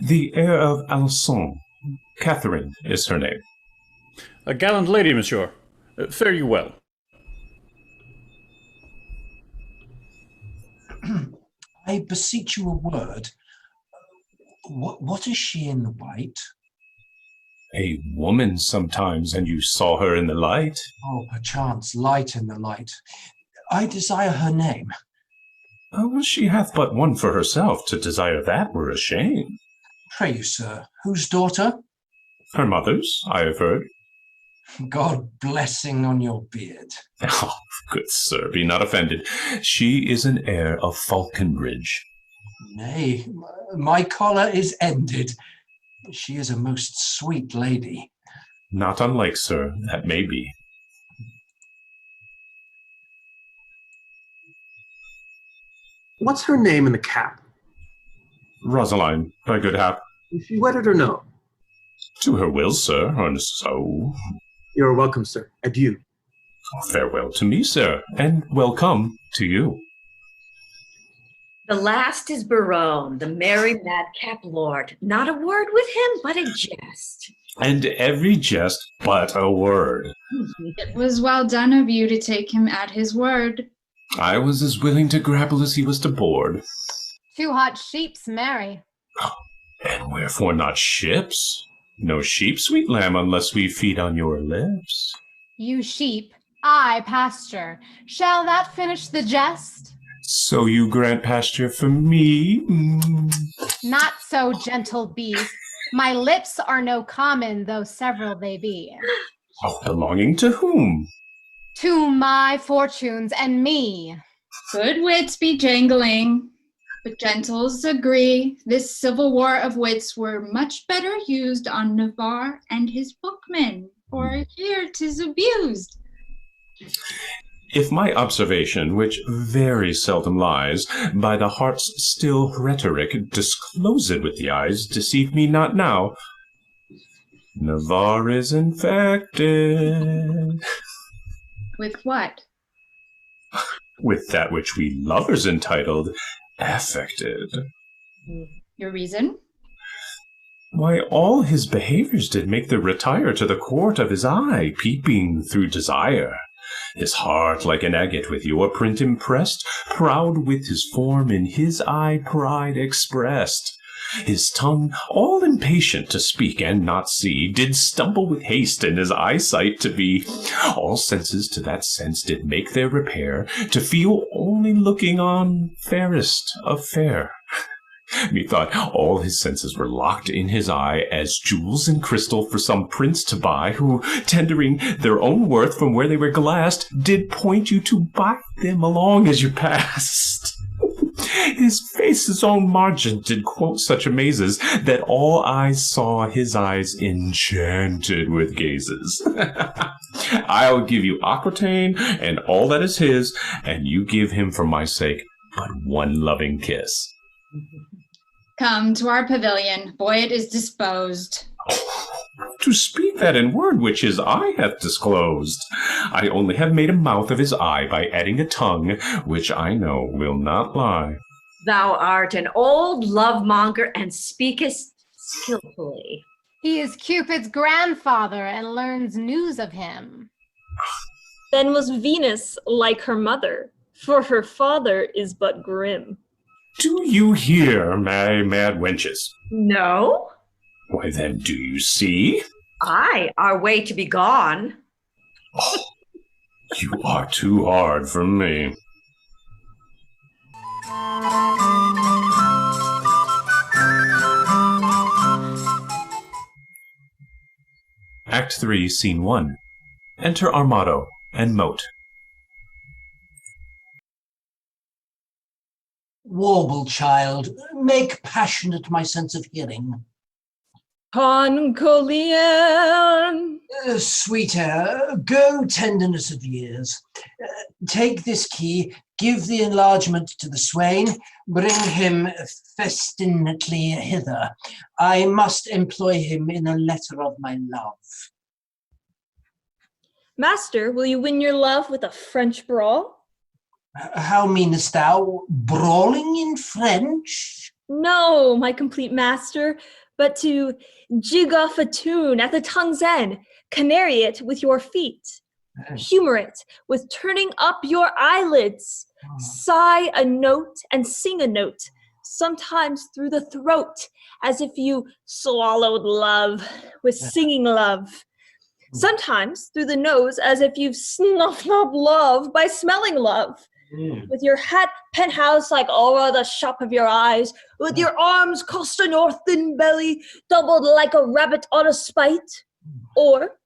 The heir of Alençon. Catherine is her name. A gallant lady, monsieur. Fare you well. I beseech you a word. What is she in the white? A woman sometimes, and you saw her in the light? Oh, perchance light in the light. I desire her name. Oh, she hath but one for herself. To desire that were a shame. Pray you, sir, whose daughter? Her mother's, I have heard. God blessing on your beard. Oh, good sir, be not offended. She is an heir of Falconbridge. Nay, my collar is ended. She is a most sweet lady. Not unlike, sir, that may be. What's her name in the cap? Rosaline, my good hap. Is she wedded or no? To her will, sir, and so. You're welcome, sir. Adieu. Farewell to me, sir, and welcome to you. The last is Barone, the merry madcap lord. Not a word with him, but a jest. And every jest but a word. It was well done of you to take him at his word. I was as willing to grapple as he was to board. 2 hot sheep's marry. And wherefore not ships? No sheep, sweet lamb, unless we feed on your lips. You sheep, I pasture. Shall that finish the jest? So you grant pasture for me? Not so, gentle beast. My lips are no common, though several they be. Oh, belonging to whom? To my fortunes and me. Good wits be jangling, but gentles agree this civil war of wits were much better used on Navarre and his bookmen, for here 'tis abused. If my observation, which very seldom lies, by the heart's still rhetoric disclosed with the eyes, deceive me not now. Navarre is infected. With what? With that which we lovers entitled affected. Your reason? Why, all his behaviors did make the retire to the court of his eye, peeping through desire. His heart like an agate with your print impressed, proud with his form in his eye pride expressed. His tongue, all impatient to speak and not see, did stumble with haste in his eyesight to be. All senses to that sense did make their repair, to feel only looking on fairest of fair. Methought all his senses were locked in his eye as jewels and crystal for some prince to buy, who, tendering their own worth from where they were glassed, did point you to buy them along as you passed. His face's own margin did quote such amazes, that all eyes saw his eyes enchanted with gazes. I'll give you Aquitaine and all that is his, and you give him for my sake but one loving kiss. Come to our pavilion. Boyet is disposed. To speak that in word which his eye hath disclosed. I only have made a mouth of his eye by adding a tongue, which I know will not lie. Thou art an old love-monger and speakest skillfully. He is Cupid's grandfather and learns news of him. Then was Venus like her mother, for her father is but grim. Do you hear, my mad wenches? No? Why then, do you see? Aye, our way to be gone. Oh, you are too hard for me. Act 3, Scene 1. Enter Armado and Moat. Warble, child, make passionate my sense of hearing. Concolian. Sweet air, go tenderness of years. Take this key, give the enlargement to the swain, bring him festinately hither. I must employ him in a letter of my love. Master, will you win your love with a French brawl? How meanest thou, brawling in French? No, my complete master, but to jig off a tune at the tongue's end, canary it with your feet, humor it with turning up your eyelids, sigh a note and sing a note, sometimes through the throat, as if you swallowed love with singing love, sometimes through the nose, as if you've snuffed up love by smelling love. With your hat penthouse like o'er the shop of your eyes, with your arms crossed on your thin belly, doubled like a rabbit on a spite, or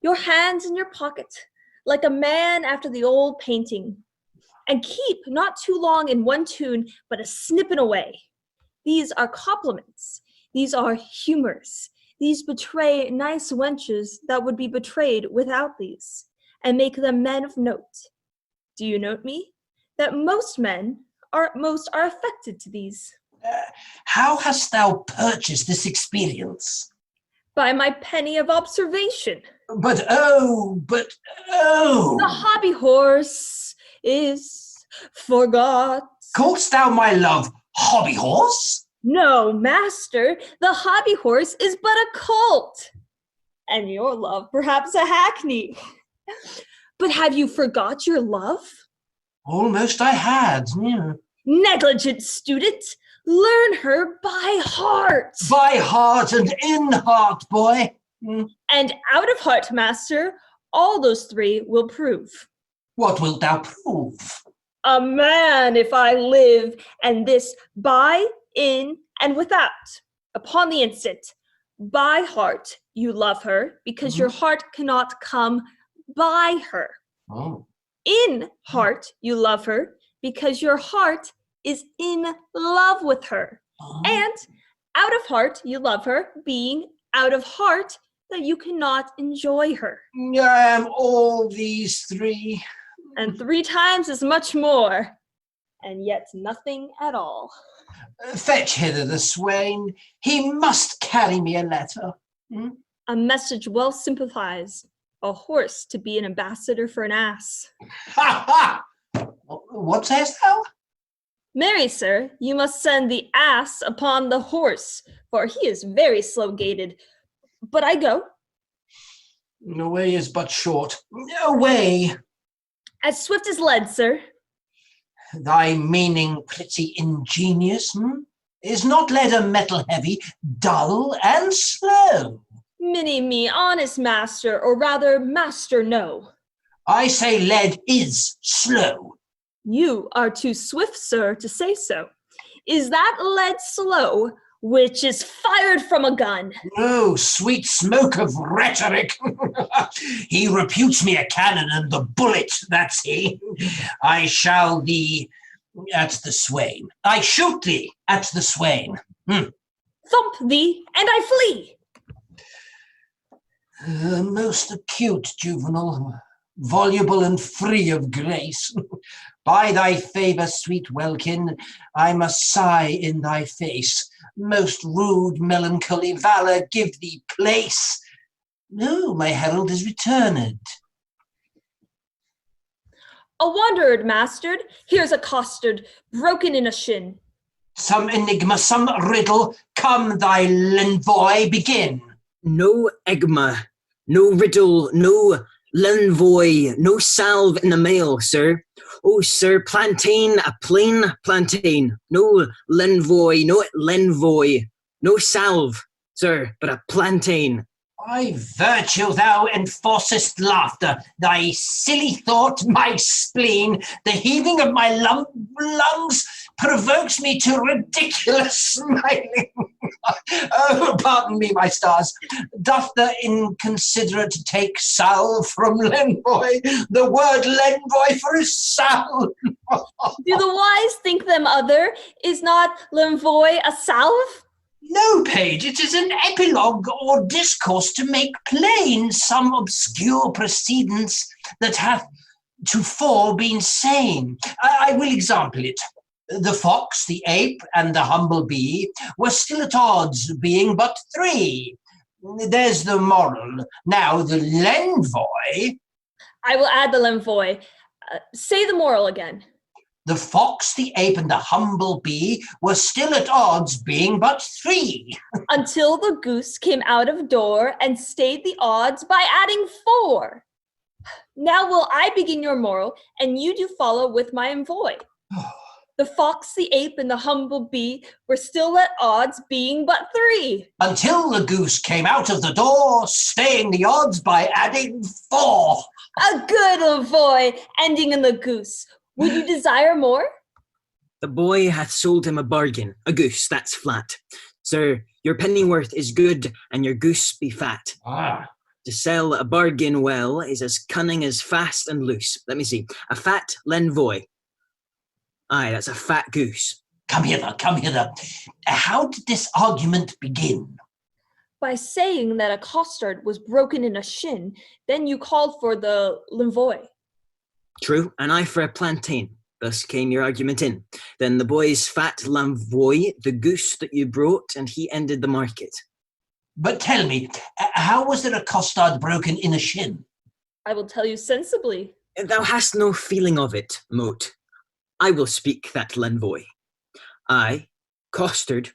your hands in your pocket, like a man after the old painting, and keep not too long in one tune, but a snipping away. These are compliments. These are humors. These betray nice wenches that would be betrayed without these, and make them men of note. Do you note me? That most men are affected to these. How hast thou purchased this experience? By my penny of observation. But oh! The hobby horse is forgot. Call'st thou my love hobby horse? No, master, the hobby horse is but a colt, and your love perhaps a hackney. But have you forgot your love? Almost I had. Yeah. Negligent student, learn her by heart. By heart and in heart, boy. And out of heart, master, all those three will prove. What wilt thou prove? A man, if I live, and this by, in, and without. Upon the instant, by heart, you love her, because your heart cannot come by her. Oh. In heart, you love her, because your heart is in love with her. And out of heart, you love her, being out of heart that you cannot enjoy her. I am all these three. And 3 times as much more, and yet nothing at all. Fetch hither the swain. He must carry me a letter. A message well sympathized. A horse to be an ambassador for an ass. Ha ha! What sayest thou? Marry, sir, you must send the ass upon the horse, for he is very slow-gated. But I go. The way is but short. Away! As swift as lead, sir. Thy meaning pretty ingenious, Is not lead a metal heavy, dull and slow? Mini me, honest master, or rather master, no. I say lead is slow. You are too swift, sir, to say so. Is that lead slow, which is fired from a gun? Oh, sweet smoke of rhetoric. He reputes me a cannon and the bullet, that's he. I shall thee at the swain. I shoot thee at the swain. Thump thee, and I flee. Most acute juvenile, voluble and free of grace. By thy favour, sweet welkin, I must sigh in thy face. Most rude, melancholy valour, give thee place. No, my herald is returned. A wandered mastered, here's a costard, broken in a shin. Some enigma, some riddle, come thy l'envoy, begin. No egma, no riddle, no l'envoy, no salve in the mail, sir. Oh, sir, plantain, a plain plantain. No l'envoy, no salve, sir, but a plantain. By virtue thou enforcest laughter, thy silly thought my spleen, the heaving of my lungs provokes me to ridiculous smiling. Oh, pardon me, my stars. Doth the inconsiderate take salve from l'envoy, the word l'envoy for his salve? Do the wise think them other? Is not l'envoy a salve? No, page, it is an epilogue or discourse to make plain some obscure precedence that hath tofore been sane. I will example it. The fox, the ape, and the humble bee were still at odds, being but 3. There's the moral. Now the l'envoy. I will add the l'envoy. Say the moral again. The fox, the ape, and the humble bee were still at odds, being but 3. Until the goose came out of door and stayed the odds by adding 4. Now will I begin your moral, and you do follow with my envoy. The fox, the ape, and the humble bee were still at odds, being but 3. Until the goose came out of the door, staying the odds by adding 4. A good envoy, ending in the goose. Would you desire more? The boy hath sold him a bargain, a goose, that's flat. Sir, your pennyworth is good, and your goose be fat. To sell a bargain well is as cunning as fast and loose. Let me see. A fat l'envoy. Aye, that's a fat goose. Come hither, come hither. How did this argument begin? By saying that a costard was broken in a shin, then you called for the l'envoy. True, an eye for a plantain. Thus came your argument in. Then the boy's fat l'envoy, the goose that you brought, and he ended the market. But tell me, how was there a costard broken in a shin? I will tell you sensibly. Thou hast no feeling of it, Moat. I will speak that l'envoy. I, costard,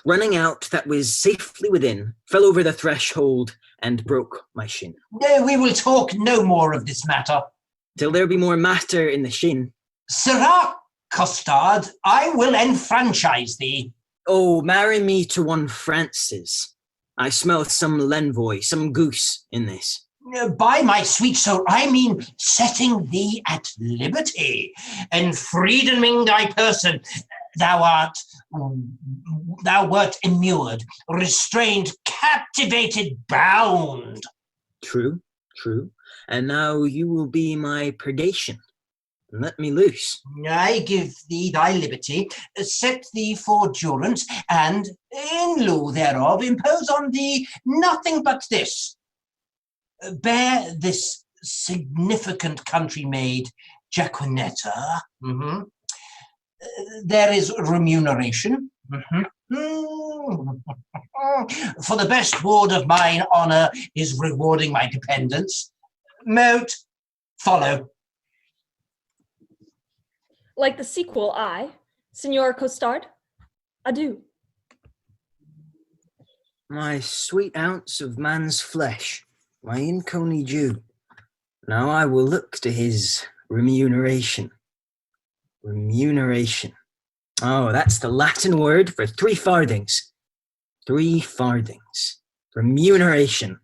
running out that was safely within, fell over the threshold and broke my shin. We will talk no more of this matter. Till there be more matter in the shin. Sirrah Costard, I will enfranchise thee. Oh, marry me to one Francis. I smell some l'envoy, some goose in this. By my sweet soul, I mean setting thee at liberty, and freedoming thy person. Thou wert immured, restrained, captivated, bound. True, true. And now you will be my purgation. Let me loose. I give thee thy liberty, set thee for durance, and in lieu thereof impose on thee nothing but this. Bear this significant country maid, Jaquinetta. There is remuneration. For the best ward of mine honor is rewarding my dependents. Moat, follow. Like the sequel, I, Signor Costard, adieu. My sweet ounce of man's flesh, my inconny Jew. Now I will look to his remuneration. Remuneration. Oh, that's the Latin word for 3 farthings. 3 farthings. Remuneration.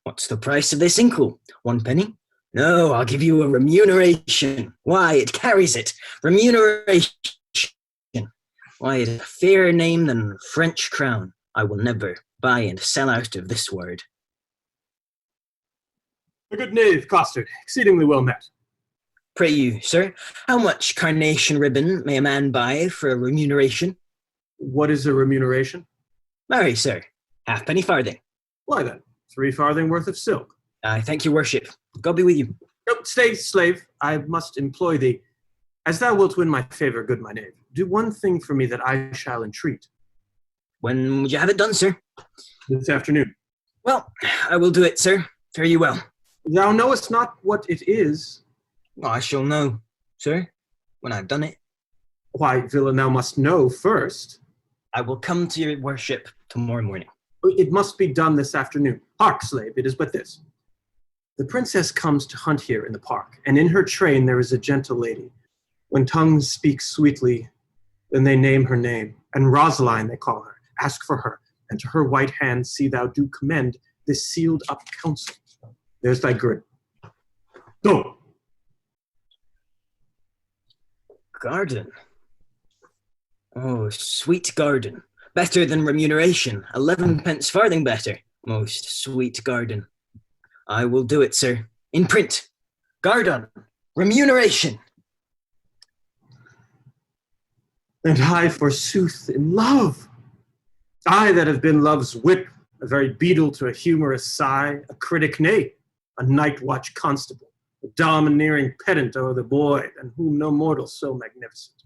What's the price of this inkle? 1 penny? No, I'll give you a remuneration. Why, it carries it. Remuneration. Why, it's a fairer name than French crown. I will never buy and sell out of this word. A good knave, Costard. Exceedingly well met. Pray you, sir, how much carnation ribbon may a man buy for a remuneration? What is a remuneration? Marry, sir, halfpenny farthing. Why then, 3 farthing worth of silk. I thank your worship. God be with you. No, stay, slave. I must employ thee. As thou wilt win my favour, good my knave, do one thing for me that I shall entreat. When would you have it done, sir? This afternoon. Well, I will do it, sir. Fare you well. Thou knowest not what it is. I shall know, sir, when I've done it. Why, villain, thou must know first. I will come to your worship tomorrow morning. It must be done this afternoon. Hark, slave, it is but this. The princess comes to hunt here in the park, and in her train there is a gentle lady. When tongues speak sweetly, then they name her name, and Rosaline they call her. Ask for her, and to her white hand see thou do commend this sealed up counsel. There's thy grid. Go. Garden. Oh, sweet garden. Better than remuneration. 11 pence farthing better. Most sweet garden. I will do it, sir. In print. Garden. Remuneration. And I, forsooth, in love. I that have been love's whip, a very beadle to a humorous sigh, a critic, nay, a night watch constable, a domineering pedant o'er the boy, than whom no mortal so magnificent.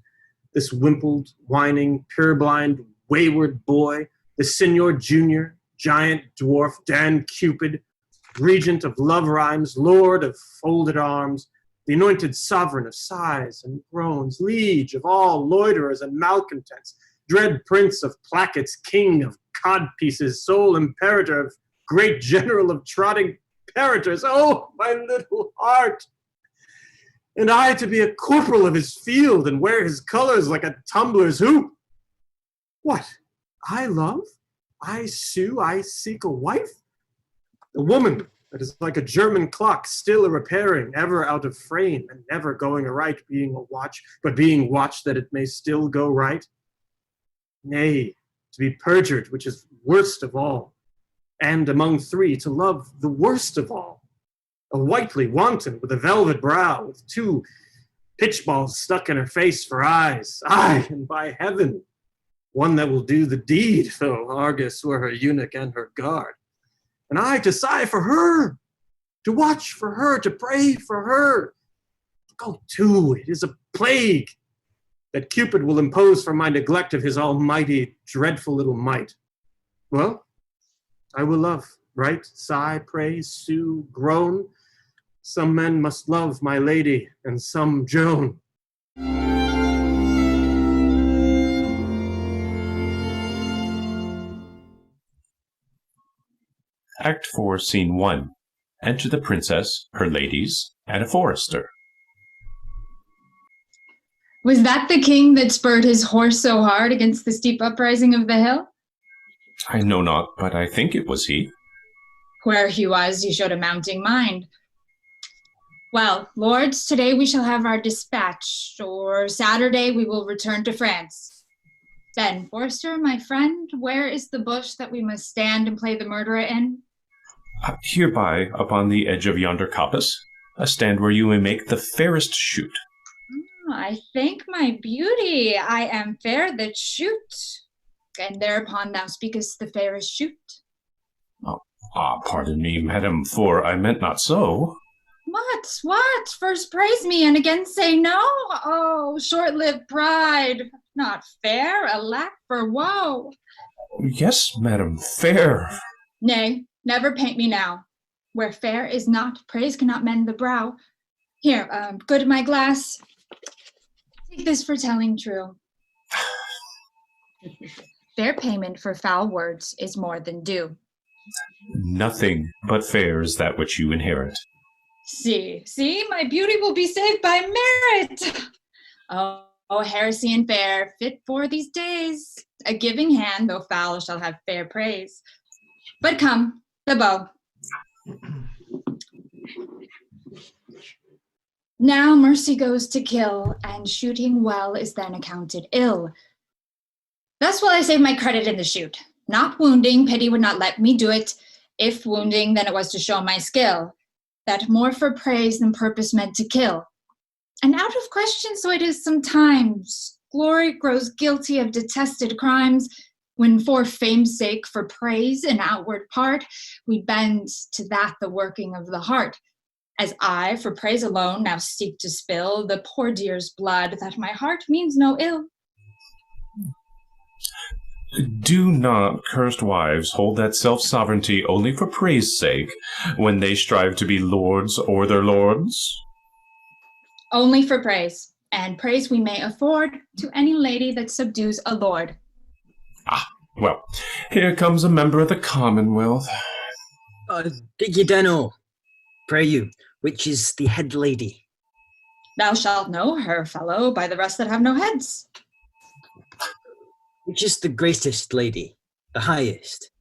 This wimpled, whining, purblind, wayward boy, the Signor Junior, giant dwarf, Dan Cupid, regent of love rhymes, lord of folded arms, the anointed sovereign of sighs and groans, liege of all loiterers and malcontents, dread prince of plackets, king of codpieces, sole imperator of great general of trotting parators. Oh, my little heart! And I to be a corporal of his field and wear his colors like a tumbler's hoop. What? I love? I sue? I seek a wife? A woman that is like a German clock, still a-repairing, ever out of frame, and never going aright, being a watch, but being watched that it may still go right? Nay, to be perjured, which is worst of all, and among three to love the worst of all, a whitely wanton with a velvet brow, with two pitch balls stuck in her face for eyes. Aye, and by heaven, one that will do the deed, though Argus were her eunuch and her guard. And I to sigh for her, to watch for her, to pray for her. Go to, it is a plague that Cupid will impose for my neglect of his almighty, dreadful little might. Well, I will love, right? Sigh, praise, sue, groan. Some men must love my lady, and some Joan. Act 4, Scene 1. Enter the princess, her ladies, and a forester. Was that the king that spurred his horse so hard against the steep uprising of the hill? I know not, but I think it was he. Where he was, he showed a mounting mind. Well, lords, today we shall have our dispatch, or Saturday we will return to France. Then, Forster, my friend, where is the bush that we must stand and play the murderer in? Hereby, upon the edge of yonder coppice, a stand where you may make the fairest shoot. I thank my beauty, I am fair that shoot. And thereupon thou speakest the fairest shoot. Pardon me, madam, for I meant not so. What? First praise me, and again say no? Oh, short-lived pride. Not fair, alack for woe. Yes, madam, fair. Nay, never paint me now. Where fair is not, praise cannot mend the brow. Here, good my glass. Take this for telling true. Fair payment for foul words is more than due. Nothing but fair is that which you inherit. See, my beauty will be saved by merit. Oh, heresy and fair, fit for these days. A giving hand, though foul, shall have fair praise. But come, the bow. Now mercy goes to kill, and shooting well is then accounted ill. Thus will I save my credit in the shoot. Not wounding, pity would not let me do it. If wounding, then it was to show my skill. That more for praise than purpose meant to kill. And out of question, so it is sometimes. Glory grows guilty of detested crimes, when for fame's sake, for praise an outward part, we bend to that the working of the heart. As I, for praise alone, now seek to spill the poor dear's blood, that my heart means no ill. Do not cursed wives hold that self-sovereignty only for praise sake, when they strive to be lords or their lords? Only for praise, and praise we may afford to any lady that subdues a lord. Well, here comes a member of the Commonwealth. Dig ye down, pray you, which is the head lady? Thou shalt know her, fellow, by the rest that have no heads. Which is the greatest lady, the highest?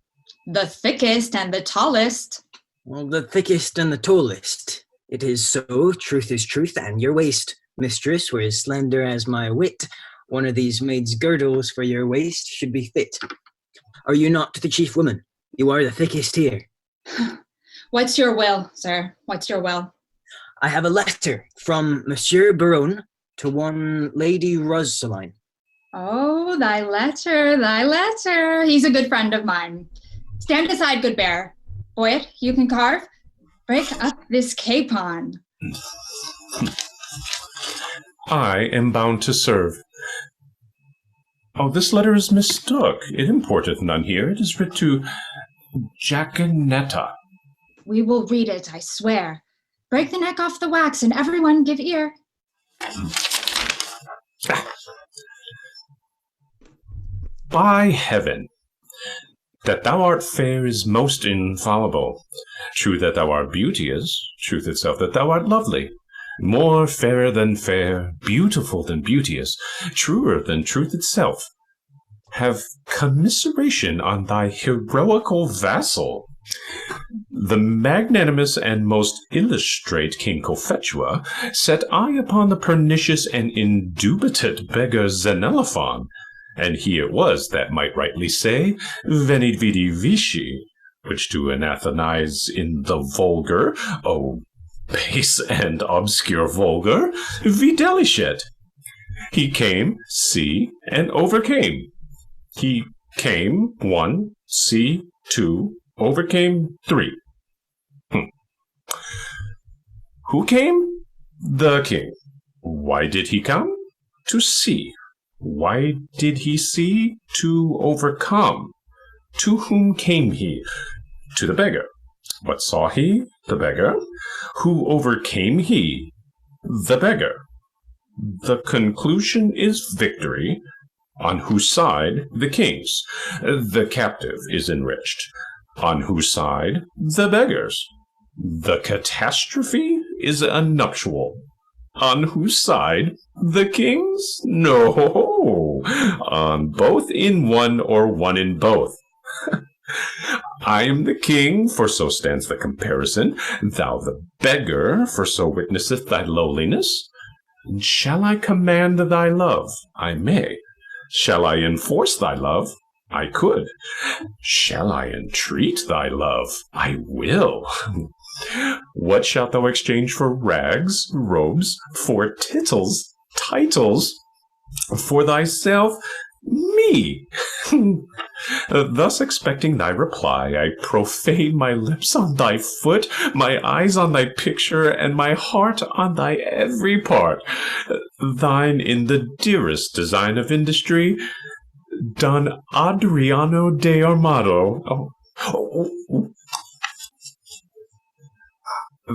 The thickest and the tallest. Well, the thickest and the tallest. It is so, truth is truth, and your waist, mistress, were as slender as my wit. One of these maid's girdles for your waist should be fit. Are you not the chief woman? You are the thickest here. What's your will, sir? What's your will? I have a letter from Monsieur Baron to one Lady Rosaline. Oh, thy letter. He's a good friend of mine. Stand aside, good bear. Boyet, you can carve. Break up this capon. I am bound to serve. Oh, this letter is mistook. It importeth none here. It is writ to Jacanetta. We will read it, I swear. Break the neck off the wax, and everyone give ear. By heaven, that thou art fair is most infallible. True that thou art beauteous, truth itself that thou art lovely. More fairer than fair, beautiful than beauteous, truer than truth itself. Have commiseration on thy heroical vassal. The magnanimous and most illustrate King Cophetua set eye upon the pernicious and indubitate beggar Xenophon, and he it was that might rightly say, Venit vidi vici, which to anathemize in the vulgar, oh, base and obscure vulgar, videlicet. He came, see, and overcame. He came, 1, see, 2, overcame, 3. Who came? The king. Why did he come? To see. Why did he see? To overcome. To whom came he? To the beggar. What saw he? The beggar. Who overcame he? The beggar. The conclusion is victory. On whose side? The king's. The captive is enriched. On whose side? The beggar's. The catastrophe is a nuptial. On whose side? The king's? No, on both in one or one in both. I am the king, for so stands the comparison. Thou the beggar, for so witnesseth thy lowliness. Shall I command thy love? I may. Shall I enforce thy love? I could. Shall I entreat thy love? I will. What shalt thou exchange for rags, robes, for titles, for thyself, me? Thus expecting thy reply, I profane my lips on thy foot, my eyes on thy picture, and my heart on thy every part. Thine in the dearest design of industry, Don Adriano de Armado.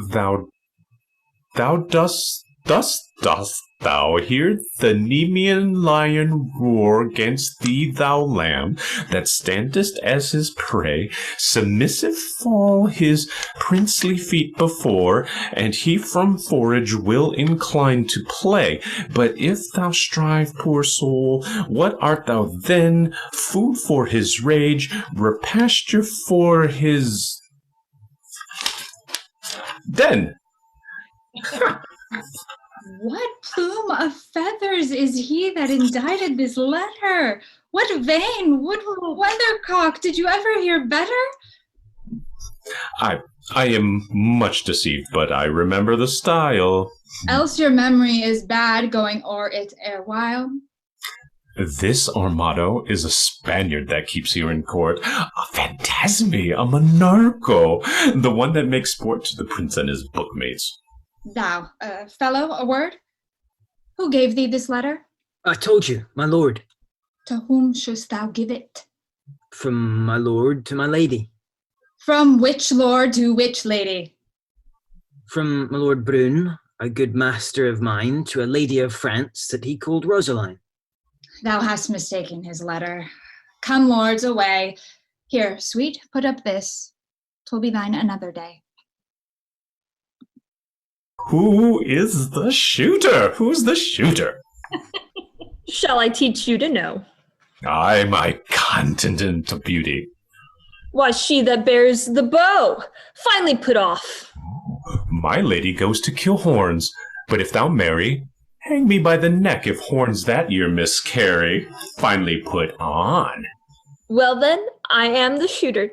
Thou dost thou hear the Nemean lion roar 'gainst thee, thou lamb, that standest as his prey, submissive fall his princely feet before, and he from forage will incline to play. But if thou strive, poor soul, what art thou then? Food for his rage, repasture for his den. What plume of feathers is he that indited this letter? What vain weathercock, did you ever hear better? I am much deceived, but I remember the style. Else your memory is bad, going o'er it erewhile. This Armado is a Spaniard that keeps here in court, a phantasme, a monarcho, the one that makes sport to the prince and his bookmates. Thou, fellow, a word? Who gave thee this letter? I told you, my lord. To whom shouldst thou give it? From my lord to my lady. From which lord to which lady? From my lord Brune, a good master of mine, to a lady of France that he called Rosaline. Thou hast mistaken his letter. Come, lords, away. Here, sweet, put up this. 'Twill be thine another day. Who is the shooter? Who's the shooter? Shall I teach you to know? Ay, my continent of beauty. Why, she that bears the bow, finely put off. My lady goes to kill horns, but if thou marry, hang me by the neck if horns that year miscarry. Finely put on. Well then, I am the shooter.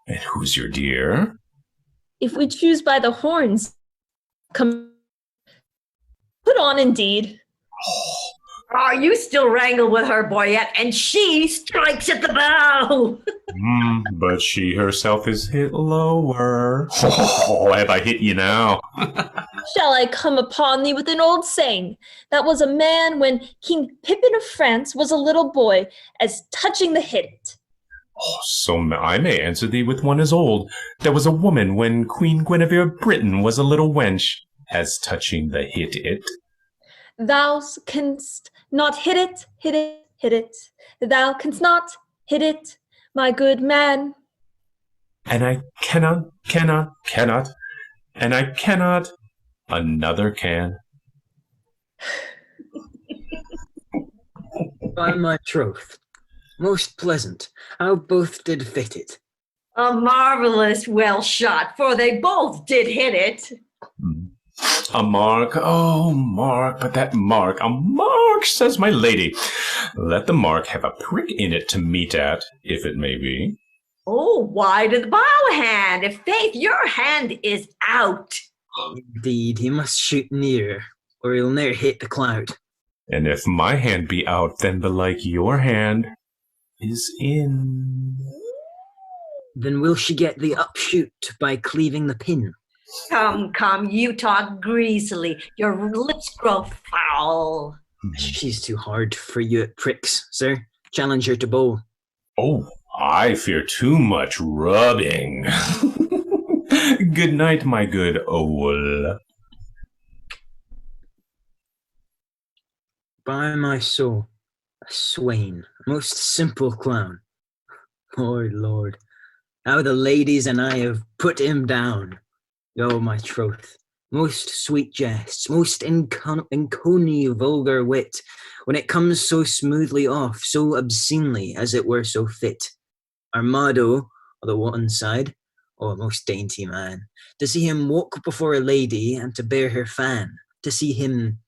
And who's your dear? If we choose by the horns, come put on indeed. Oh, you still wrangle with her, Boyette, and she strikes at the bow. But she herself is hit lower. Oh, have I hit you now? Shall I come upon thee with an old saying that was a man when King Pippin of France was a little boy, as touching the hit it? Oh, so I may answer thee with one as old. There was a woman when Queen Guinevere of Britain was a little wench, as touching the hit it. Thou canst not hit it, hit it, hit it. Thou canst not hit it, my good man. And I cannot, and I cannot, another can. By my troth, most pleasant, how both did fit it. A marvelous well shot, for they both did hit it. A mark, oh, mark, but that mark, a mark, says my lady. Let the mark have a prick in it to meet at, if it may be. Oh, wide of the bow hand. If Faith, your hand is out. Indeed, he must shoot nearer, or he'll ne'er hit the cloud. And if my hand be out, then belike your hand is in. Then will she get the upshoot by cleaving the pin? Come, you talk greasily. Your lips grow foul. She's too hard for you at pricks, sir. Challenge her to bowl. Oh, I fear too much rubbing. Good night, my good owl. By my soul, a swain, a most simple clown. Lord, Lord, how the ladies and I have put him down. Oh, my troth, most sweet jests, most inconny vulgar wit, when it comes so smoothly off, so obscenely, as it were so fit. Armado, on the one side, oh, a most dainty man, to see him walk before a lady and to bear her fan, to see him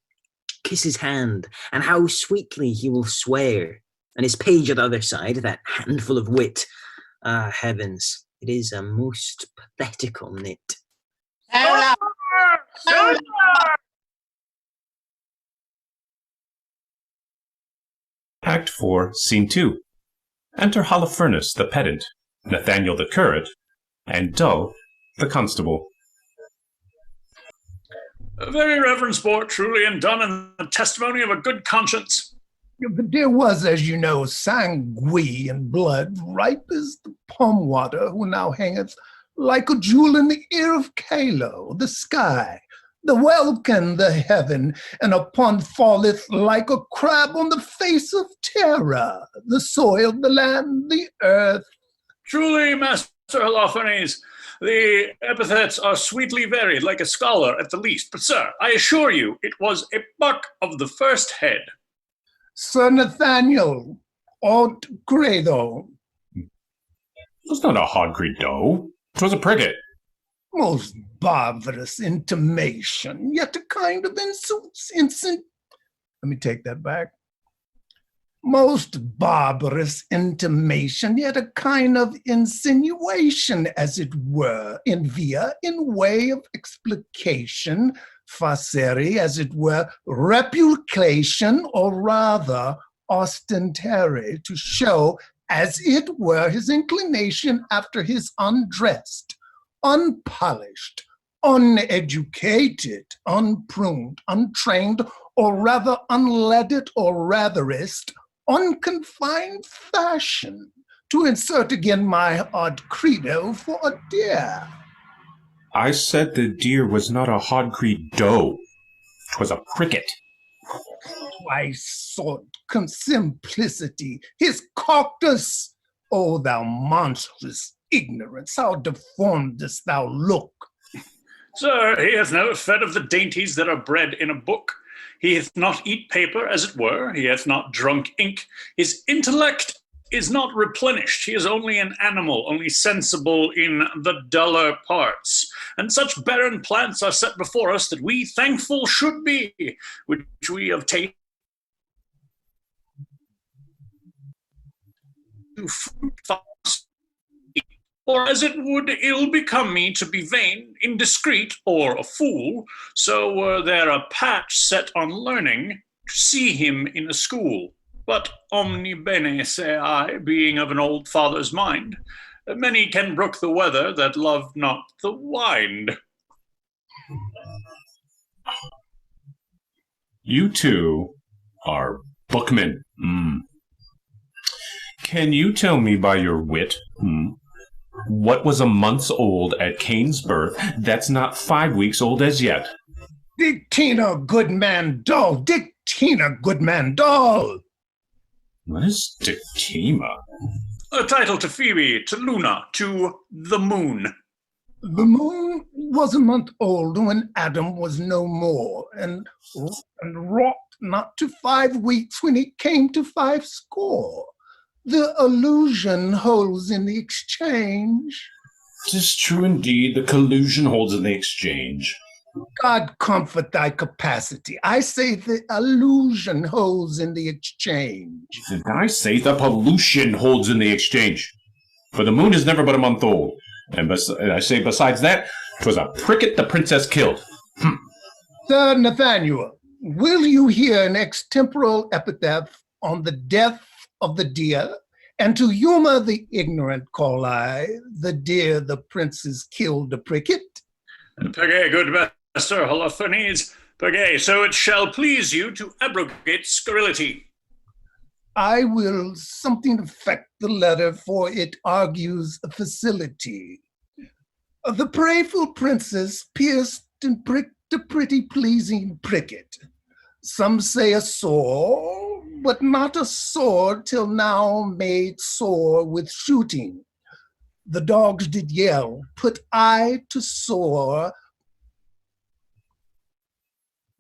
kiss his hand, and how sweetly he will swear, and his page at the other side, that handful of wit. Ah, heavens, it is a most pathetical knit. Act 4, Scene 2. Enter Holofernes, the pedant, Nathaniel, the curate, and Dull, the constable. A very reverend sport, truly, and done in the testimony of a good conscience. But there was, as you know, sanguine and blood, ripe as the palm water, who now hangeth like a jewel in the ear of Calo, the sky, the welkin, the heaven, and upon falleth like a crab on the face of terror, the soil, the land, the earth. Truly, Master Holofernes, the epithets are sweetly varied, like a scholar at the least. But, sir, I assure you, it was a buck of the first head. Sir Nathaniel, aut credo. It was not a hod credo. 'Twas a pricket. Most barbarous intimation, yet a kind of let me take that back. Most barbarous intimation, yet a kind of insinuation, as it were, in way of explication, facere, as it were, reputation, or rather ostentary, to show, as it were, his inclination after his undressed, unpolished, uneducated, unpruned, untrained, or rather unleaded, or ratherist, unconfined fashion, to insert again my odd credo for a deer. I said the deer was not a hod credo. 'Twas a pricket. Twice sought simplicity, his coctus. O thou monstrous ignorance, how deformed dost thou look! Sir, he hath never fed of the dainties that are bred in a book. He hath not eat paper, as it were. He hath not drunk ink. His intellect is not replenished. He is only an animal, only sensible in the duller parts. And such barren plants are set before us that we thankful should be, which we obtain to fruit fast. Or as it would ill become me to be vain, indiscreet, or a fool, so were there a patch set on learning to see him in a school. But omni bene, say I, being of an old father's mind, many can brook the weather that love not the wind. You two are bookmen. Can you tell me by your wit, what was a month's old at Cain's birth that's not 5 weeks old as yet? Dictina, good man, dull! Dictina, good man, dull! What is dictima? A title to Phoebe, to Luna, to the moon. The moon was a month old when Adam was no more, and wrought not to 5 weeks when it came to 5 score. The allusion holds in the exchange. 'Tis true indeed, the collusion holds in the exchange. God comfort thy capacity. I say the allusion holds in the exchange. And I say the pollution holds in the exchange. For the moon is never but a month old. And I say besides that, 'twas a pricket the princess killed. Sir Nathaniel, will you hear an extemporal epitaph on the death of the deer? And to humor the ignorant call I, the deer the princess killed a pricket? Pegay, good master Holofernes. Pegay, so it shall please you to abrogate scurrility. I will something affect the letter, for it argues a facility. The prayful princess pierced and pricked a pretty pleasing pricket. Some say a sore, but not a sore till now made sore with shooting. The dogs did yell, put I to sore.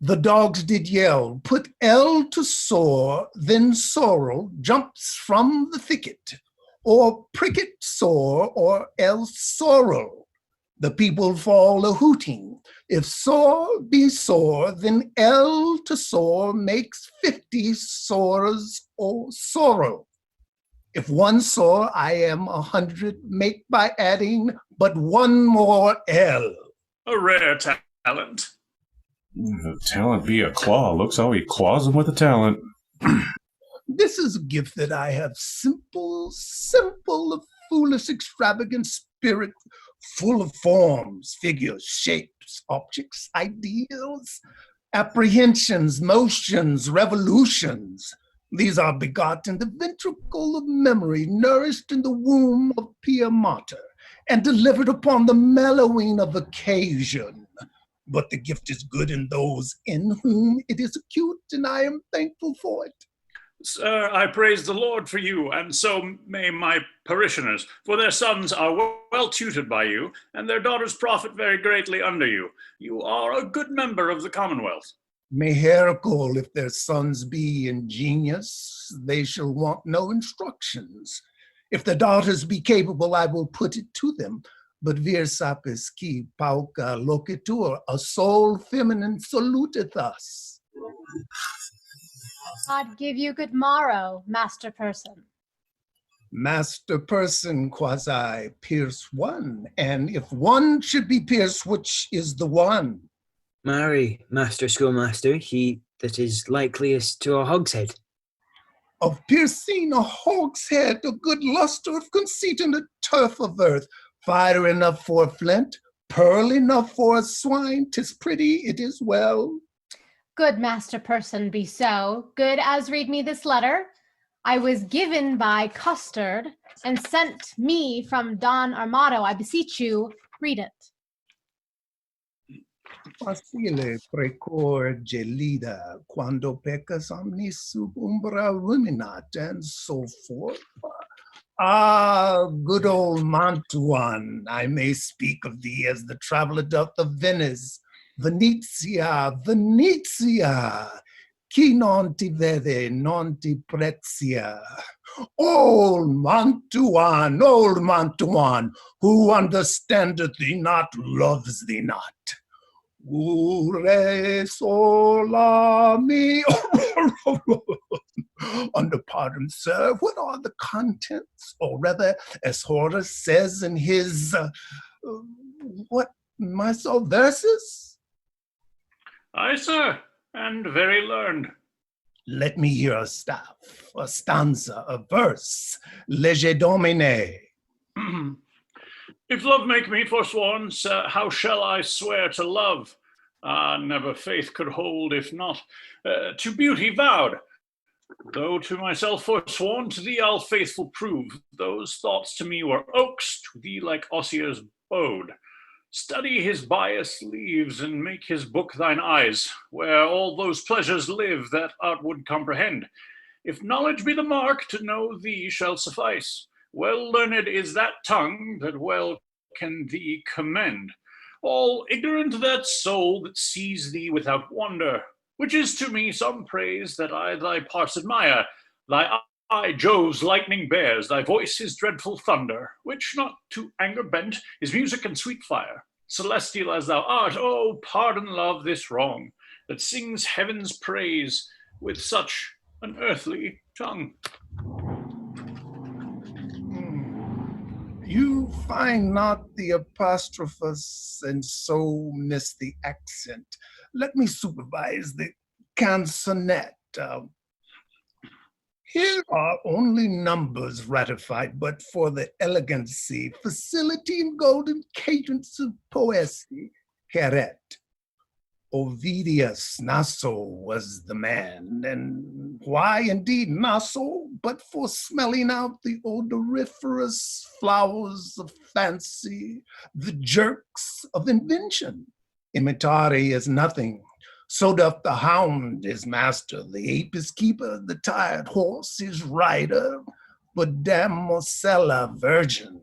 The dogs did yell, put L to sore, then sorrel jumps from the thicket, or pricket sore, or else sorrel. The people fall a hooting. If sore be sore, then L to sore makes 50 sores or sorrow. If one sore, I am 100, make by adding but one more L. A rare talent. The talent be a claw. Looks how he claws him with a talent. This is a gift that I have simple, of foolish, extravagant spirit, full of forms, figures, shapes, objects, ideals, apprehensions, motions, revolutions. These are begot in the ventricle of memory, nourished in the womb of pia mater, and delivered upon the mellowing of occasion. But the gift is good in those in whom it is acute, and I am thankful for it. Sir, I praise the Lord for you, and so may my parishioners, for their sons are well tutored by you, and their daughters profit very greatly under you. You are a good member of the Commonwealth. Miracle, if their sons be ingenious, they shall want no instructions. If their daughters be capable, I will put it to them. But vir sapis qui pauca loquitur, a soul feminine saluteth us. God give you good morrow, master person. Master person quasi pierce one, and if one should be pierced, which is the one? Marry, master schoolmaster, he that is likeliest to a hogshead. Of piercing a hogshead, a good luster of conceit and a turf of earth, fire enough for a flint, pearl enough for a swine, 'tis pretty, it is well. Good master person be so, good as read me this letter. I was given by Custard and sent me from Don Armado. I beseech you, read it. Facile precor gelida, quando peccas omnis sub umbra ruminat, and so forth. Ah, good old Mantuan, I may speak of thee as the traveler doth of Venice. Venezia, chi non ti vede, non ti prezia. Old Mantuan, who understandeth thee not, loves thee not. Ure sola mi. Under pardon, sir, what are the contents? Or rather, as Horace says in his, verses? Aye, sir, and very learned. Let me hear a staff, a stanza, a verse. Lege domine. If love make me forsworn, sir, how shall I swear to love? Ah, never faith could hold, if not to beauty vowed. Though to myself forsworn, to thee I'll faithful prove. Those thoughts to me were oaks, to thee like osiers bowed. Study his bias leaves, and make his book thine eyes, where all those pleasures live that art would comprehend. If knowledge be the mark, to know thee shall suffice. Well learned is that tongue that well can thee commend. All ignorant that soul that sees thee without wonder, which is to me some praise that I thy parts admire. Thy eye Jove's lightning bears, thy voice is dreadful thunder, which not to anger bent is music and sweet fire. Celestial as thou art, oh, pardon love this wrong, that sings heaven's praise with such an earthly tongue. You find not the apostrophus and so miss the accent. Let me supervise the canzonet. Here are only numbers ratified, but for the elegancy, facility, and golden cadence of poesy, Heret. Ovidius Naso was the man, and why indeed Naso, but for smelling out the odoriferous flowers of fancy, the jerks of invention. Imitare is nothing. So doth the hound his master, the ape his keeper, the tired horse his rider. But damosella virgin,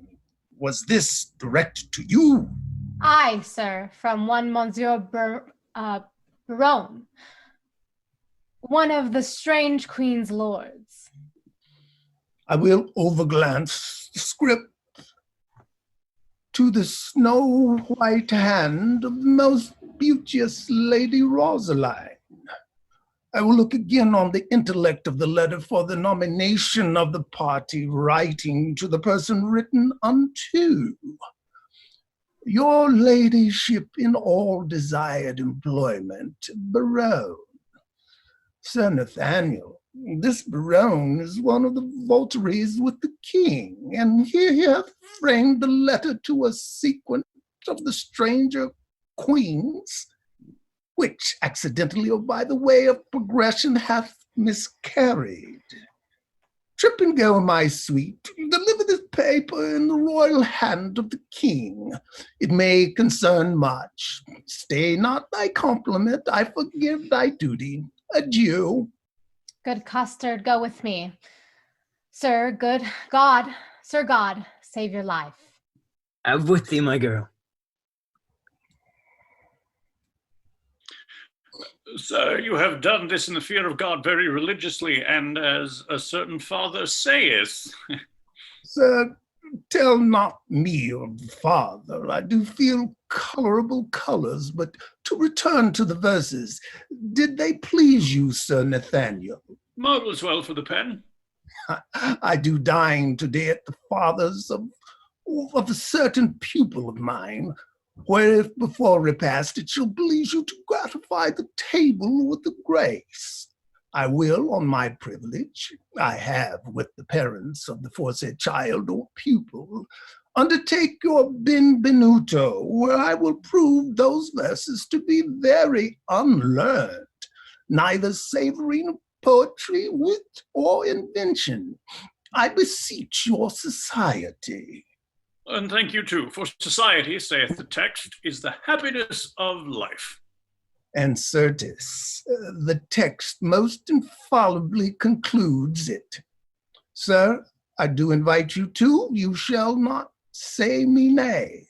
was this directed to you? Aye, sir, from one Monsieur Baron, one of the strange queen's lords. I will overglance the script. To the snow-white hand of the most beauteous Lady Rosaline. I will look again on the intellect of the letter for the nomination of the party writing to the person written unto. Your ladyship in all desired employment, Baron. Sir Nathaniel, this Baron is one of the votaries with the king, and here he hath framed the letter to a sequence of the stranger queens, which accidentally or by the way of progression hath miscarried. Trip and go, my sweet, deliver this paper in the royal hand of the king. It may concern much. Stay not thy compliment, I forgive thy duty. Adieu. Good custard, go with me. Sir, good God, Sir God, save your life. Out with thee, my girl. Sir, you have done this in the fear of God very religiously, and as a certain father saith. Sir, tell not me of the father. I do feel colorable colors, but to return to the verses, did they please you, Sir Nathaniel? Marvellous well for the pen. I do dine today at the father's of a certain pupil of mine, where if before repast it shall please you to gratify the table with the grace. I will, on my privilege, I have with the parents of the foresaid child or pupil, undertake your Benvenuto, where I will prove those verses to be very unlearned, neither savoring of poetry, wit, or invention. I beseech your society. And thank you too, for society, saith the text, is the happiness of life. And certes, the text most infallibly concludes it. Sir, I do invite you to, you shall not say me nay.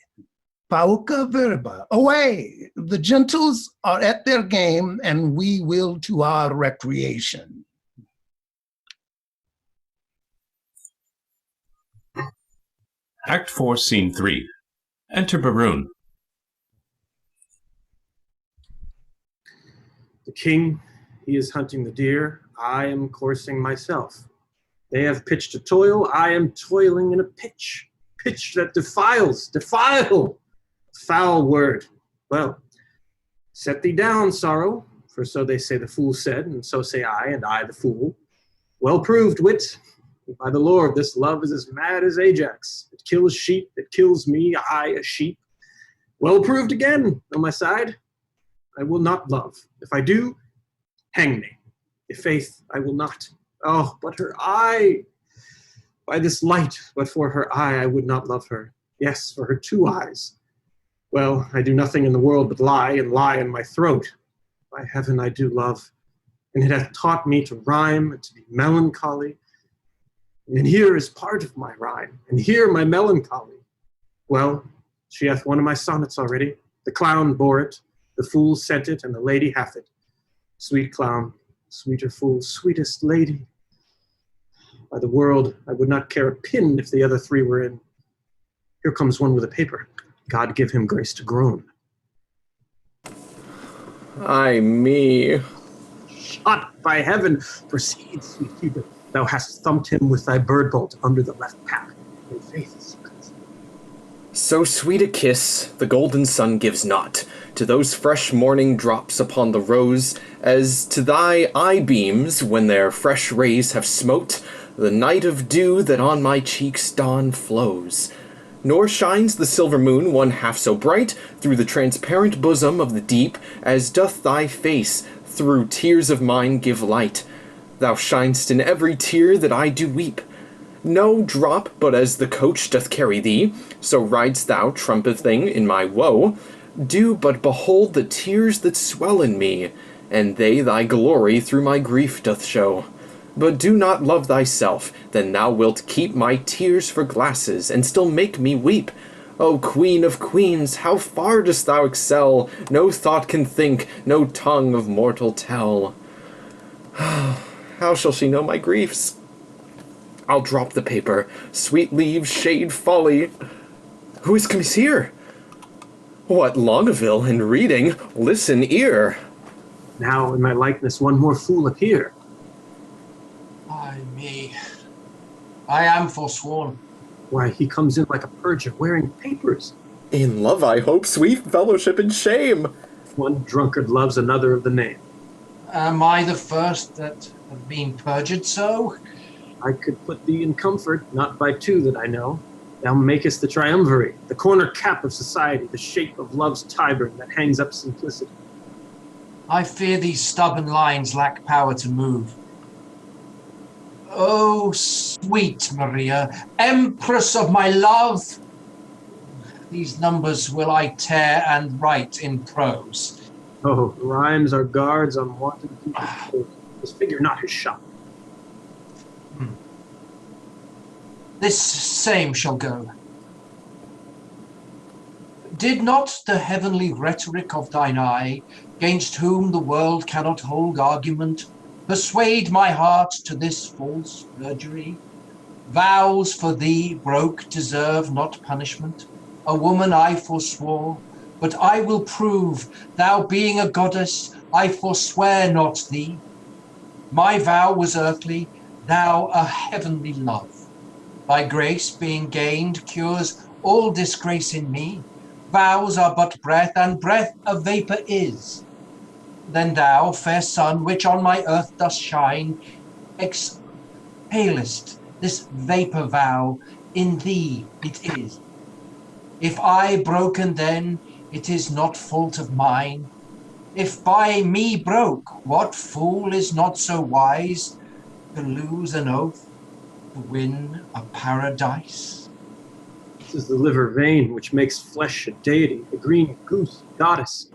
Pauca verba, away! The gentles are at their game, and we will to our recreation. Act 4, Scene 3. Enter Baroon. The king, he is hunting the deer. I am coursing myself. They have pitched a toil. I am toiling in a pitch. Pitch that defiles. Defile! Foul word. Well, set thee down, sorrow, for so they say the fool said, and so say I, and I the fool. Well proved, wit. By the Lord, this love is as mad as Ajax. It kills sheep, it kills me, I a sheep. Well proved again, on my side. I will not love. If I do, hang me. If faith, I will not. Oh, but her eye! By this light, but for her eye, I would not love her. Yes, for her 2 eyes. Well, I do nothing in the world but lie, and lie in my throat. By heaven, I do love. And it hath taught me to rhyme and to be melancholy. And here is part of my rhyme, and here my melancholy. Well, she hath one of my sonnets already. The clown bore it, the fool sent it, and the lady hath it. Sweet clown, sweeter fool, sweetest lady. By the world, I would not care a pin if the other 3 were in. Here comes one with a paper. God give him grace to groan. Ay me. Shot by heaven, proceed, sweet Cupid. Thou hast thumped him with thy bird bolt under the left pap. In faith, So sweet a kiss the golden sun gives not to those fresh morning drops upon the rose, as to thy eye beams when their fresh rays have smote the night of dew that on my cheeks dawn flows. Nor shines the silver moon one half so bright through the transparent bosom of the deep, as doth thy face through tears of mine give light. Thou shin'st in every tear that I do weep. No drop but as the coach doth carry thee, so ridest thou trumpeting in my woe. Do but behold the tears that swell in me, and they thy glory through my grief doth show. But do not love thyself, then thou wilt keep my tears for glasses, and still make me weep. O Queen of Queens, how far dost thou excel? No thought can think, no tongue of mortal tell. How shall she know my griefs? I'll drop the paper. Sweet leaves shade folly. Who is comes here? What Longaville in reading? Listen, ear. Now in my likeness one more fool appear. Ay me, I am forsworn. Why, he comes in like a purger, wearing papers. In love, I hope, sweet fellowship in shame. One drunkard loves another of the name. Am I the first that have been perjured so? I could put thee in comfort, not by two that I know. Thou makest the triumvirate, the corner cap of society, the shape of love's Tyburn that hangs up simplicity. I fear these stubborn lines lack power to move. Oh, sweet Maria, empress of my love! These numbers will I tear and write in prose. Oh, rhymes are guards on wanton people's his figure not his shop. This same shall go. Did not the heavenly rhetoric of thine eye, gainst whom the world cannot hold argument, persuade my heart to this false perjury? Vows for thee broke deserve not punishment. A woman I forswore, but I will prove, thou being a goddess, I forswear not thee. My vow was earthly, thou a heavenly love. Thy grace being gained cures all disgrace in me. Vows are but breath, and breath a vapor is. Then thou, fair sun, which on my earth dost shine, exhalest this vapor vow, in thee it is. If I broken then, it is not fault of mine. If by me broke, what fool is not so wise to lose an oath, to win a paradise? This is the liver vein which makes flesh a deity, the green goose, goddess.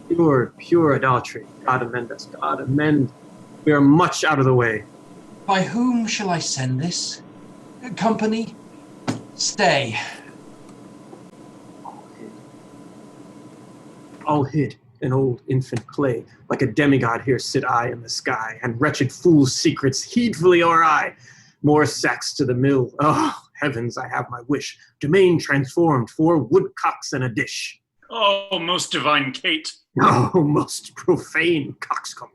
Pure, pure idolatry. God amend us, God amend. We are much out of the way. By whom shall I send this? Company, stay. All hid in old infant clay, like a demigod here sit I in the sky, and wretched fools' secrets heedfully o'er I. More sacks to the mill. Oh, heavens, I have my wish. Domain transformed, 4 woodcocks and a dish. Oh, most divine Kate. Oh, most profane coxcomb.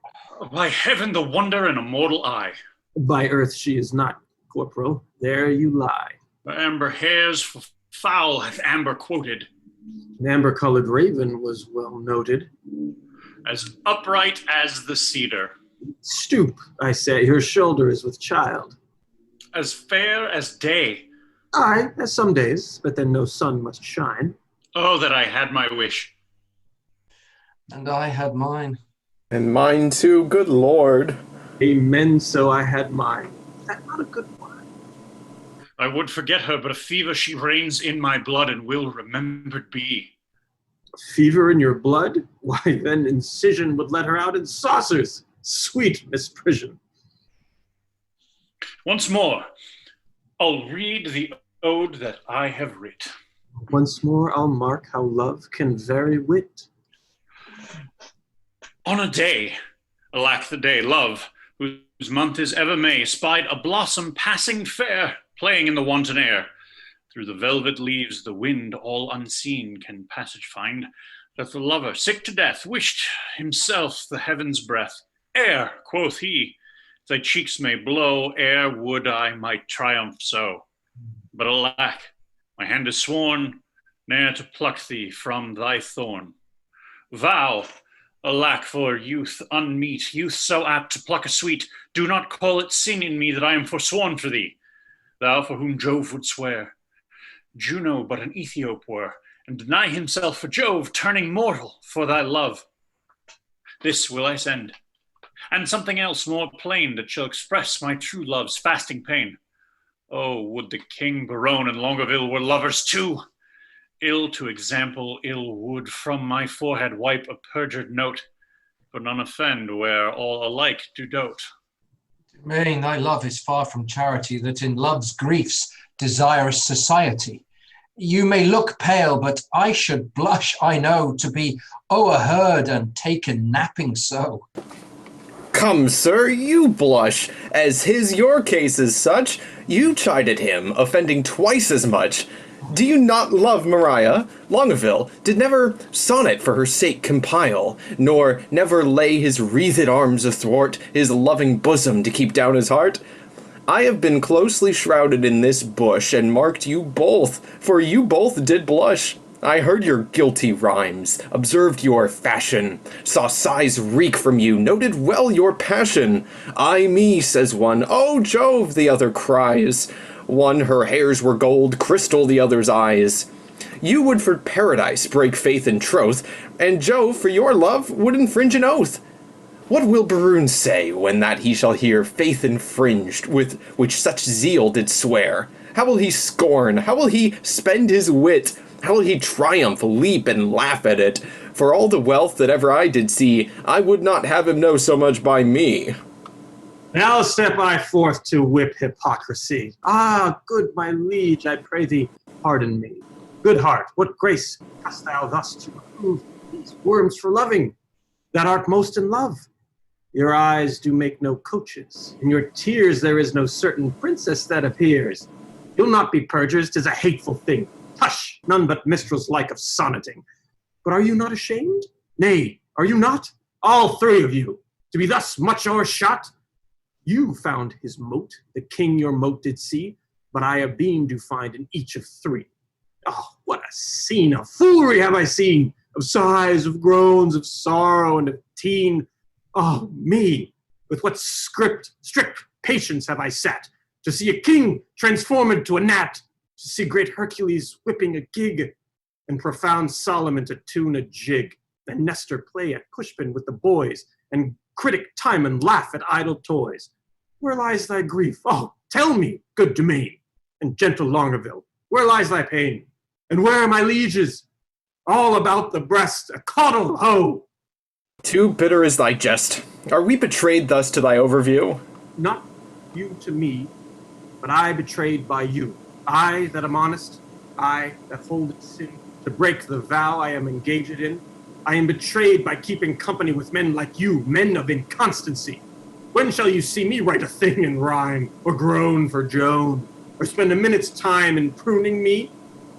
By heaven, the wonder in a mortal eye. By earth she is not, corporal. There you lie. The amber hairs foul hath amber quoted. An amber-colored raven was well noted. As upright as the cedar. Stoop, I say, her shoulder is with child. As fair as day. Aye, as some days, but then no sun must shine. Oh, that I had my wish. And I had mine. And mine too, good Lord. Amen, so I had mine. Is that not a good one? I would forget her, but a fever she reigns in my blood and will remembered be. A fever in your blood? Why, then incision would let her out in saucers. Sweet misprision. Once more, I'll read the ode that I have writ. Once more I'll mark how love can vary wit. On a day, alack the day, love, whose month is ever May, spied a blossom passing fair, playing in the wanton air. Through the velvet leaves the wind all unseen can passage find, that the lover, sick to death, wished himself the heaven's breath. Air, quoth he, thy cheeks may blow, ere would I might triumph so. But alack, my hand is sworn, ne'er to pluck thee from thy thorn. Vow, alack for youth unmeet, youth so apt to pluck a sweet, do not call it sin in me that I am forsworn for thee. Thou for whom Jove would swear, Juno but an Ethiop were, and deny himself for Jove, turning mortal for thy love. This will I send, and something else more plain that shall express my true love's fasting pain. Oh, would the king, Barone, and Longueville were lovers too! Ill to example, ill would from my forehead wipe a perjured note, for none offend where all alike do dote. Dumain, thy love is far from charity, that in love's griefs desirous society. You may look pale, but I should blush, I know, to be o'erheard and taken napping so. Come, sir, you blush, as his your case is such. You chided him, offending twice as much. Do you not love Maria? Longueville did never sonnet for her sake compile, nor never lay his wreathed arms athwart his loving bosom to keep down his heart. I have been closely shrouded in this bush, and marked you both, for you both did blush. I heard your guilty rhymes, observed your fashion, saw sighs reek from you, noted well your passion. Ay me, says one, oh Jove, the other cries. One, her hairs were gold, crystal the other's eyes. You would for paradise break faith and troth, and Jove for your love would infringe an oath. What will Barune say when that he shall hear faith infringed, with which such zeal did swear? How will he scorn? How will he spend his wit? How will he triumph, leap, and laugh at it? For all the wealth that ever I did see, I would not have him know so much by me. Now step I forth to whip hypocrisy. Ah, good my liege, I pray thee, pardon me. Good heart, what grace hast thou thus to prove these worms for loving, that art most in love? Your eyes do make no coaches, in your tears there is no certain princess that appears. You'll not be perjurers, 'tis a hateful thing. Hush, none but minstrels like of sonneting. But are you not ashamed? Nay, are you not? All three of you, to be thus much o'ershot? You found his mote, the king your mote did see, but I a beam do find in each of three. Oh, what a scene of foolery have I seen, of sighs, of groans, of sorrow, and of teen. Oh, me, with what strict patience have I sat, to see a king transformed to a gnat, to see great Hercules whipping a gig, and profound Solomon to tune a jig, and Nestor play at pushpin with the boys, and critic Timon laugh at idle toys. Where lies thy grief? Oh, tell me, good Dumain, and gentle Longueville, where lies thy pain? And where are my lieges? All about the breast, a caudle, ho! Too bitter is thy jest. Are we betrayed thus to thy overview? Not you to me, but I betrayed by you. I that am honest, I that hold it sin, to break the vow I am engaged in. I am betrayed by keeping company with men like you, men of inconstancy. When shall you see me write a thing in rhyme, or groan for Joan, or spend a minute's time in pruning me?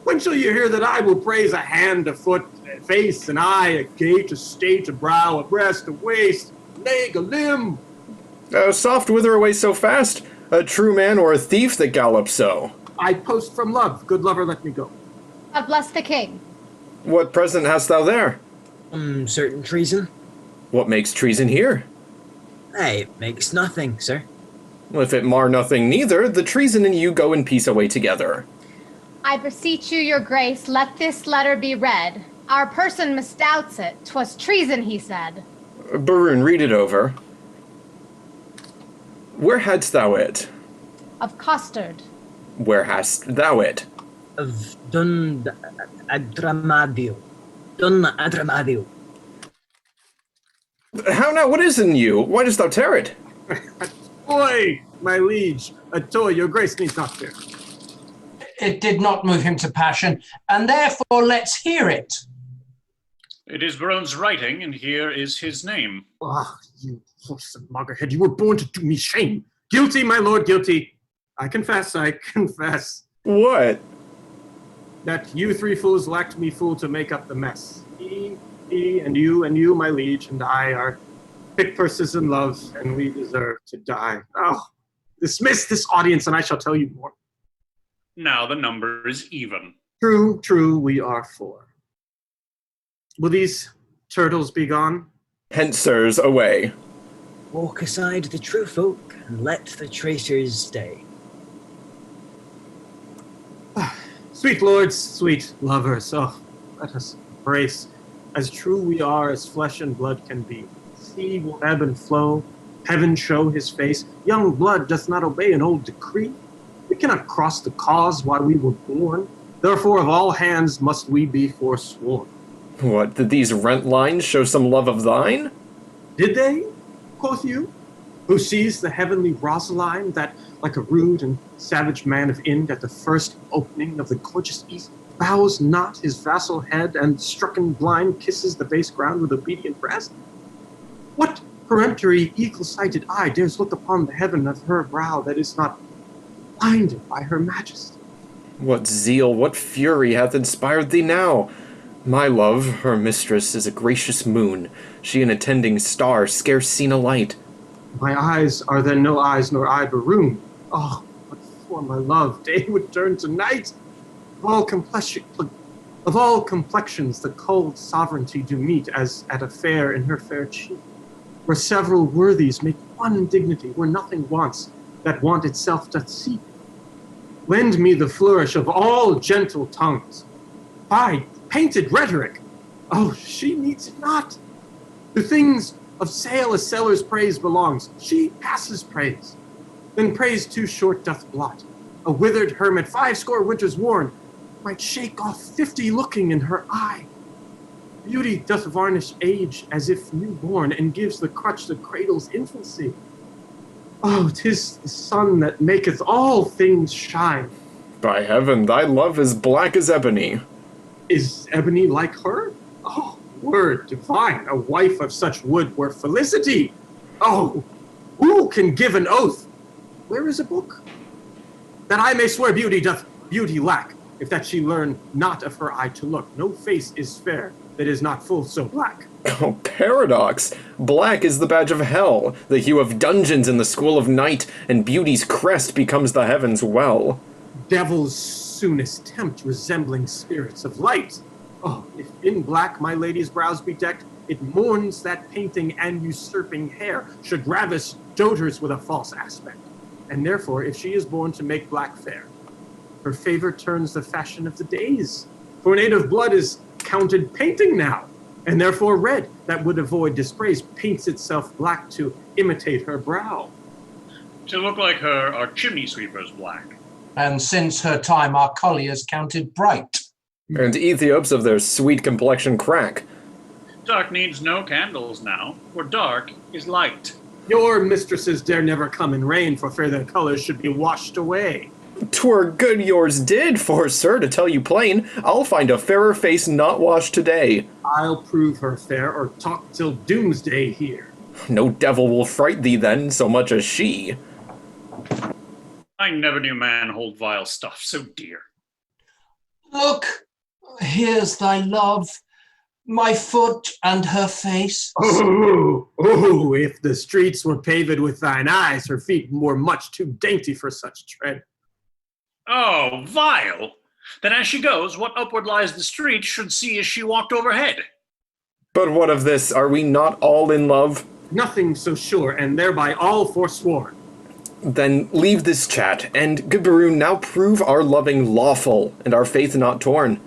When shall you hear that I will praise a hand, a foot, a face, an eye, a gait, a state, a brow, a breast, a waist, a leg, a limb? Soft wither away so fast? A true man or a thief that gallops so? I post from love. Good lover, let me go. God bless the king. What present hast thou there? Certain treason. What makes treason here? Aye, it makes nothing, sir. If it mar nothing neither, the treason and you go in peace away together. I beseech you, your grace, let this letter be read. Our person misdoubts it. 'Twas treason, he said. Barune, read it over. Where hadst thou it? Of custard. Where hast thou it? Of Dun Adramadio. Dun Adramadio. How now, what is in you? Why dost thou tear it? Oi, my liege, a toy, your grace needs not fear. It did not move him to passion, and therefore let's hear it. It is Barone's writing, and here is his name. Ah, you wholesome loggerhead, you were born to do me shame. Guilty, my lord, guilty. I confess. What? That you three fools lacked me fool to make up the mess. He, and you, my liege, and I are pick purses in love, and we deserve to die. Oh, dismiss this audience, and I shall tell you more. Now the number is even. True, true, we are 4. Will these turtles be gone? Hence, sirs, away. Walk aside the true folk, and let the traitors stay. Sweet lords, sweet lovers, oh, let us embrace. As true we are as flesh and blood can be. Sea will ebb and flow, heaven show his face. Young blood doth not obey an old decree. We cannot cross the cause why we were born. Therefore of all hands must we be forsworn. What, did these rent lines show some love of thine? Did they, quoth you? Who sees the heavenly Rosaline, that, like a rude and savage man of Ind, at the first opening of the gorgeous east, bows not his vassal head, and, strucken blind, kisses the base ground with obedient breast? What peremptory, eagle-sighted eye dares look upon the heaven of her brow that is not blinded by her majesty? What zeal, what fury hath inspired thee now? My love, her mistress, is a gracious moon, she an attending star, scarce seen a light. My eyes are then no eyes, nor I Baroon. Oh, but for my love, day would turn to night. Of all complexions, the cold sovereignty do meet, as at a fair in her fair cheek, where several worthies make one dignity, where nothing wants, that want itself doth seek. Lend me the flourish of all gentle tongues. By painted rhetoric, oh, she needs it not. To things of sale a seller's praise belongs, she passes praise. Then praise too short doth blot. A withered hermit, 50 winters worn, might shake off 50 looking in her eye. Beauty doth varnish age as if newborn, and gives the crutch that cradles infancy. Oh, 'tis the sun that maketh all things shine. By heaven, thy love is black as ebony. Is ebony like her? Oh, word divine, a wife of such wood were felicity. Oh, who can give an oath? Where is a book? That I may swear beauty doth beauty lack, if that she learn not of her eye to look. No face is fair that is not full so black. Oh, paradox! Black is the badge of hell, the hue of dungeons in the school of night, and beauty's crest becomes the heavens' well. Devils soonest tempt resembling spirits of light. Oh, if in black my lady's brows be decked, it mourns that painting and usurping hair should ravish doters with a false aspect. And therefore, if she is born to make black fair, her favor turns the fashion of the days. For native blood is counted painting now, and therefore red, that would avoid dispraise, paints itself black to imitate her brow. To look like her, our chimney sweeper's black. And since her time, our colliers counted bright. And Ethiops of their sweet complexion crack. Dark needs no candles now, for dark is light. Your mistresses dare never come in rain, for fear their colors should be washed away. 'Twere good yours did, for, sir, to tell you plain, I'll find a fairer face not washed today. I'll prove her fair, or talk till doomsday here. No devil will fright thee then, so much as she. I never knew man hold vile stuff so dear. Look, here's thy love, my foot and her face. Oh, if the streets were paved with thine eyes, her feet were much too dainty for such tread. Oh, vile! Then as she goes, what upward lies the street should see as she walked overhead. But what of this? Are we not all in love? Nothing so sure, and thereby all forsworn. Then leave this chat, and, good Baroon, now prove our loving lawful, and our faith not torn.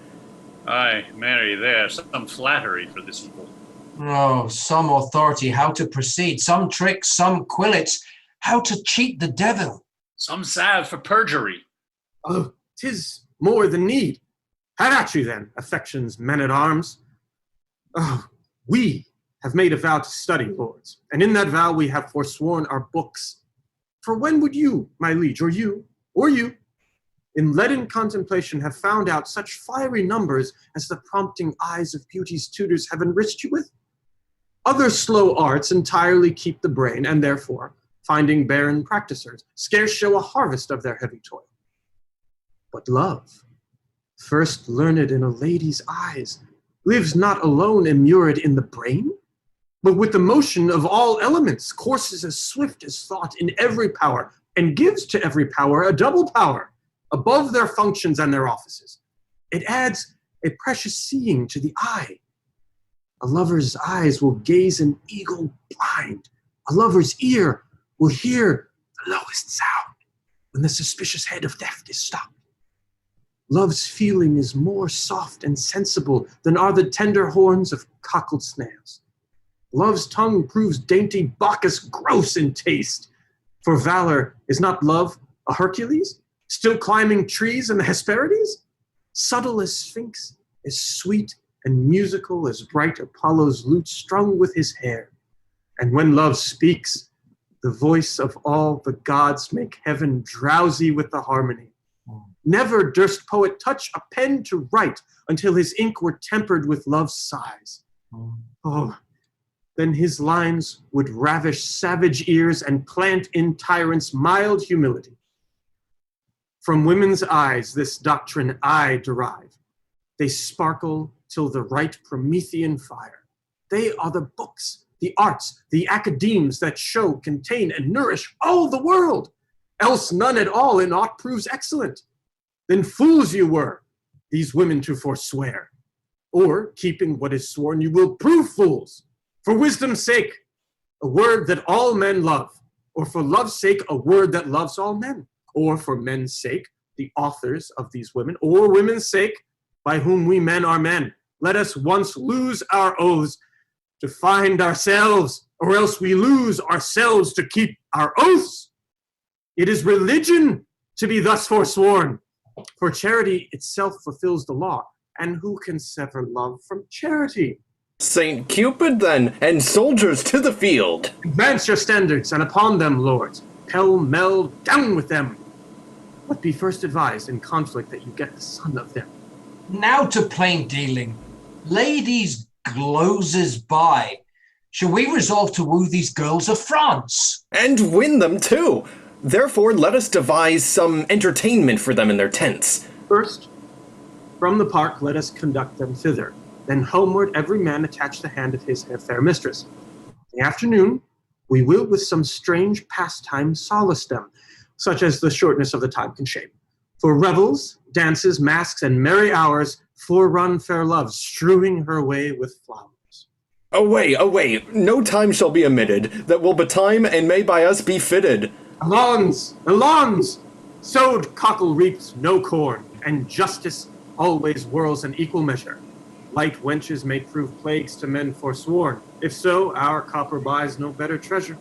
Aye, marry, there's some flattery for this evil. Oh, some authority, how to proceed, some tricks, some quillets, how to cheat the devil. Some salve for perjury. Oh, 'tis more than need. Have at you then, affection's men-at-arms. Oh, we have made a vow to study, lords, and in that vow we have forsworn our books. For when would you, my liege, or you, in leaden contemplation have found out such fiery numbers as the prompting eyes of beauty's tutors have enriched you with? Other slow arts entirely keep the brain, and therefore, finding barren practisers, scarce show a harvest of their heavy toil. But love, first learned in a lady's eyes, lives not alone immured in the brain, but with the motion of all elements, courses as swift as thought in every power, and gives to every power a double power, above their functions and their offices. It adds a precious seeing to the eye. A lover's eyes will gaze an eagle blind. A lover's ear will hear the lowest sound when the suspicious head of theft is stopped. Love's feeling is more soft and sensible than are the tender horns of cockled snails. Love's tongue proves dainty Bacchus gross in taste. For valor is not love a Hercules, still climbing trees in the Hesperides? Subtle as Sphinx, as sweet and musical as bright Apollo's lute strung with his hair. And when love speaks, the voice of all the gods make heaven drowsy with the harmony. Never durst poet touch a pen to write until his ink were tempered with love's sighs. Oh, then his lines would ravish savage ears and plant in tyrants mild humility. From women's eyes this doctrine I derive. They sparkle till the right Promethean fire. They are the books, the arts, the academes that show, contain, and nourish all the world. Else none at all in aught proves excellent. Then fools you were, these women to forswear. Or, keeping what is sworn, you will prove fools. For wisdom's sake, a word that all men love. Or for love's sake, a word that loves all men. Or for men's sake, the authors of these women. Or women's sake, by whom we men are men. Let us once lose our oaths to find ourselves, or else we lose ourselves to keep our oaths. It is religion to be thus forsworn, for charity itself fulfills the law, and who can sever love from charity? Saint Cupid, then, and soldiers to the field! Advance your standards, and upon them, lords, pell-mell down with them. What be first advised in conflict that you get the son of them? Now to plain dealing. Lay these glozes by. Shall we resolve to woo these girls of France? And win them, too! Therefore, let us devise some entertainment for them in their tents. First, from the park, let us conduct them thither. Then homeward, every man attach the hand of his fair mistress. In the afternoon, we will with some strange pastime solace them, such as the shortness of the time can shape. For revels, dances, masks, and merry hours, forerun fair love, strewing her way with flowers. Away, away! No time shall be omitted, that will betime and may by us be fitted. Allons, allons! Sowed cockle reaps no corn, and justice always whirls an equal measure. Light wenches may prove plagues to men forsworn. If so, our copper buys no better treasure.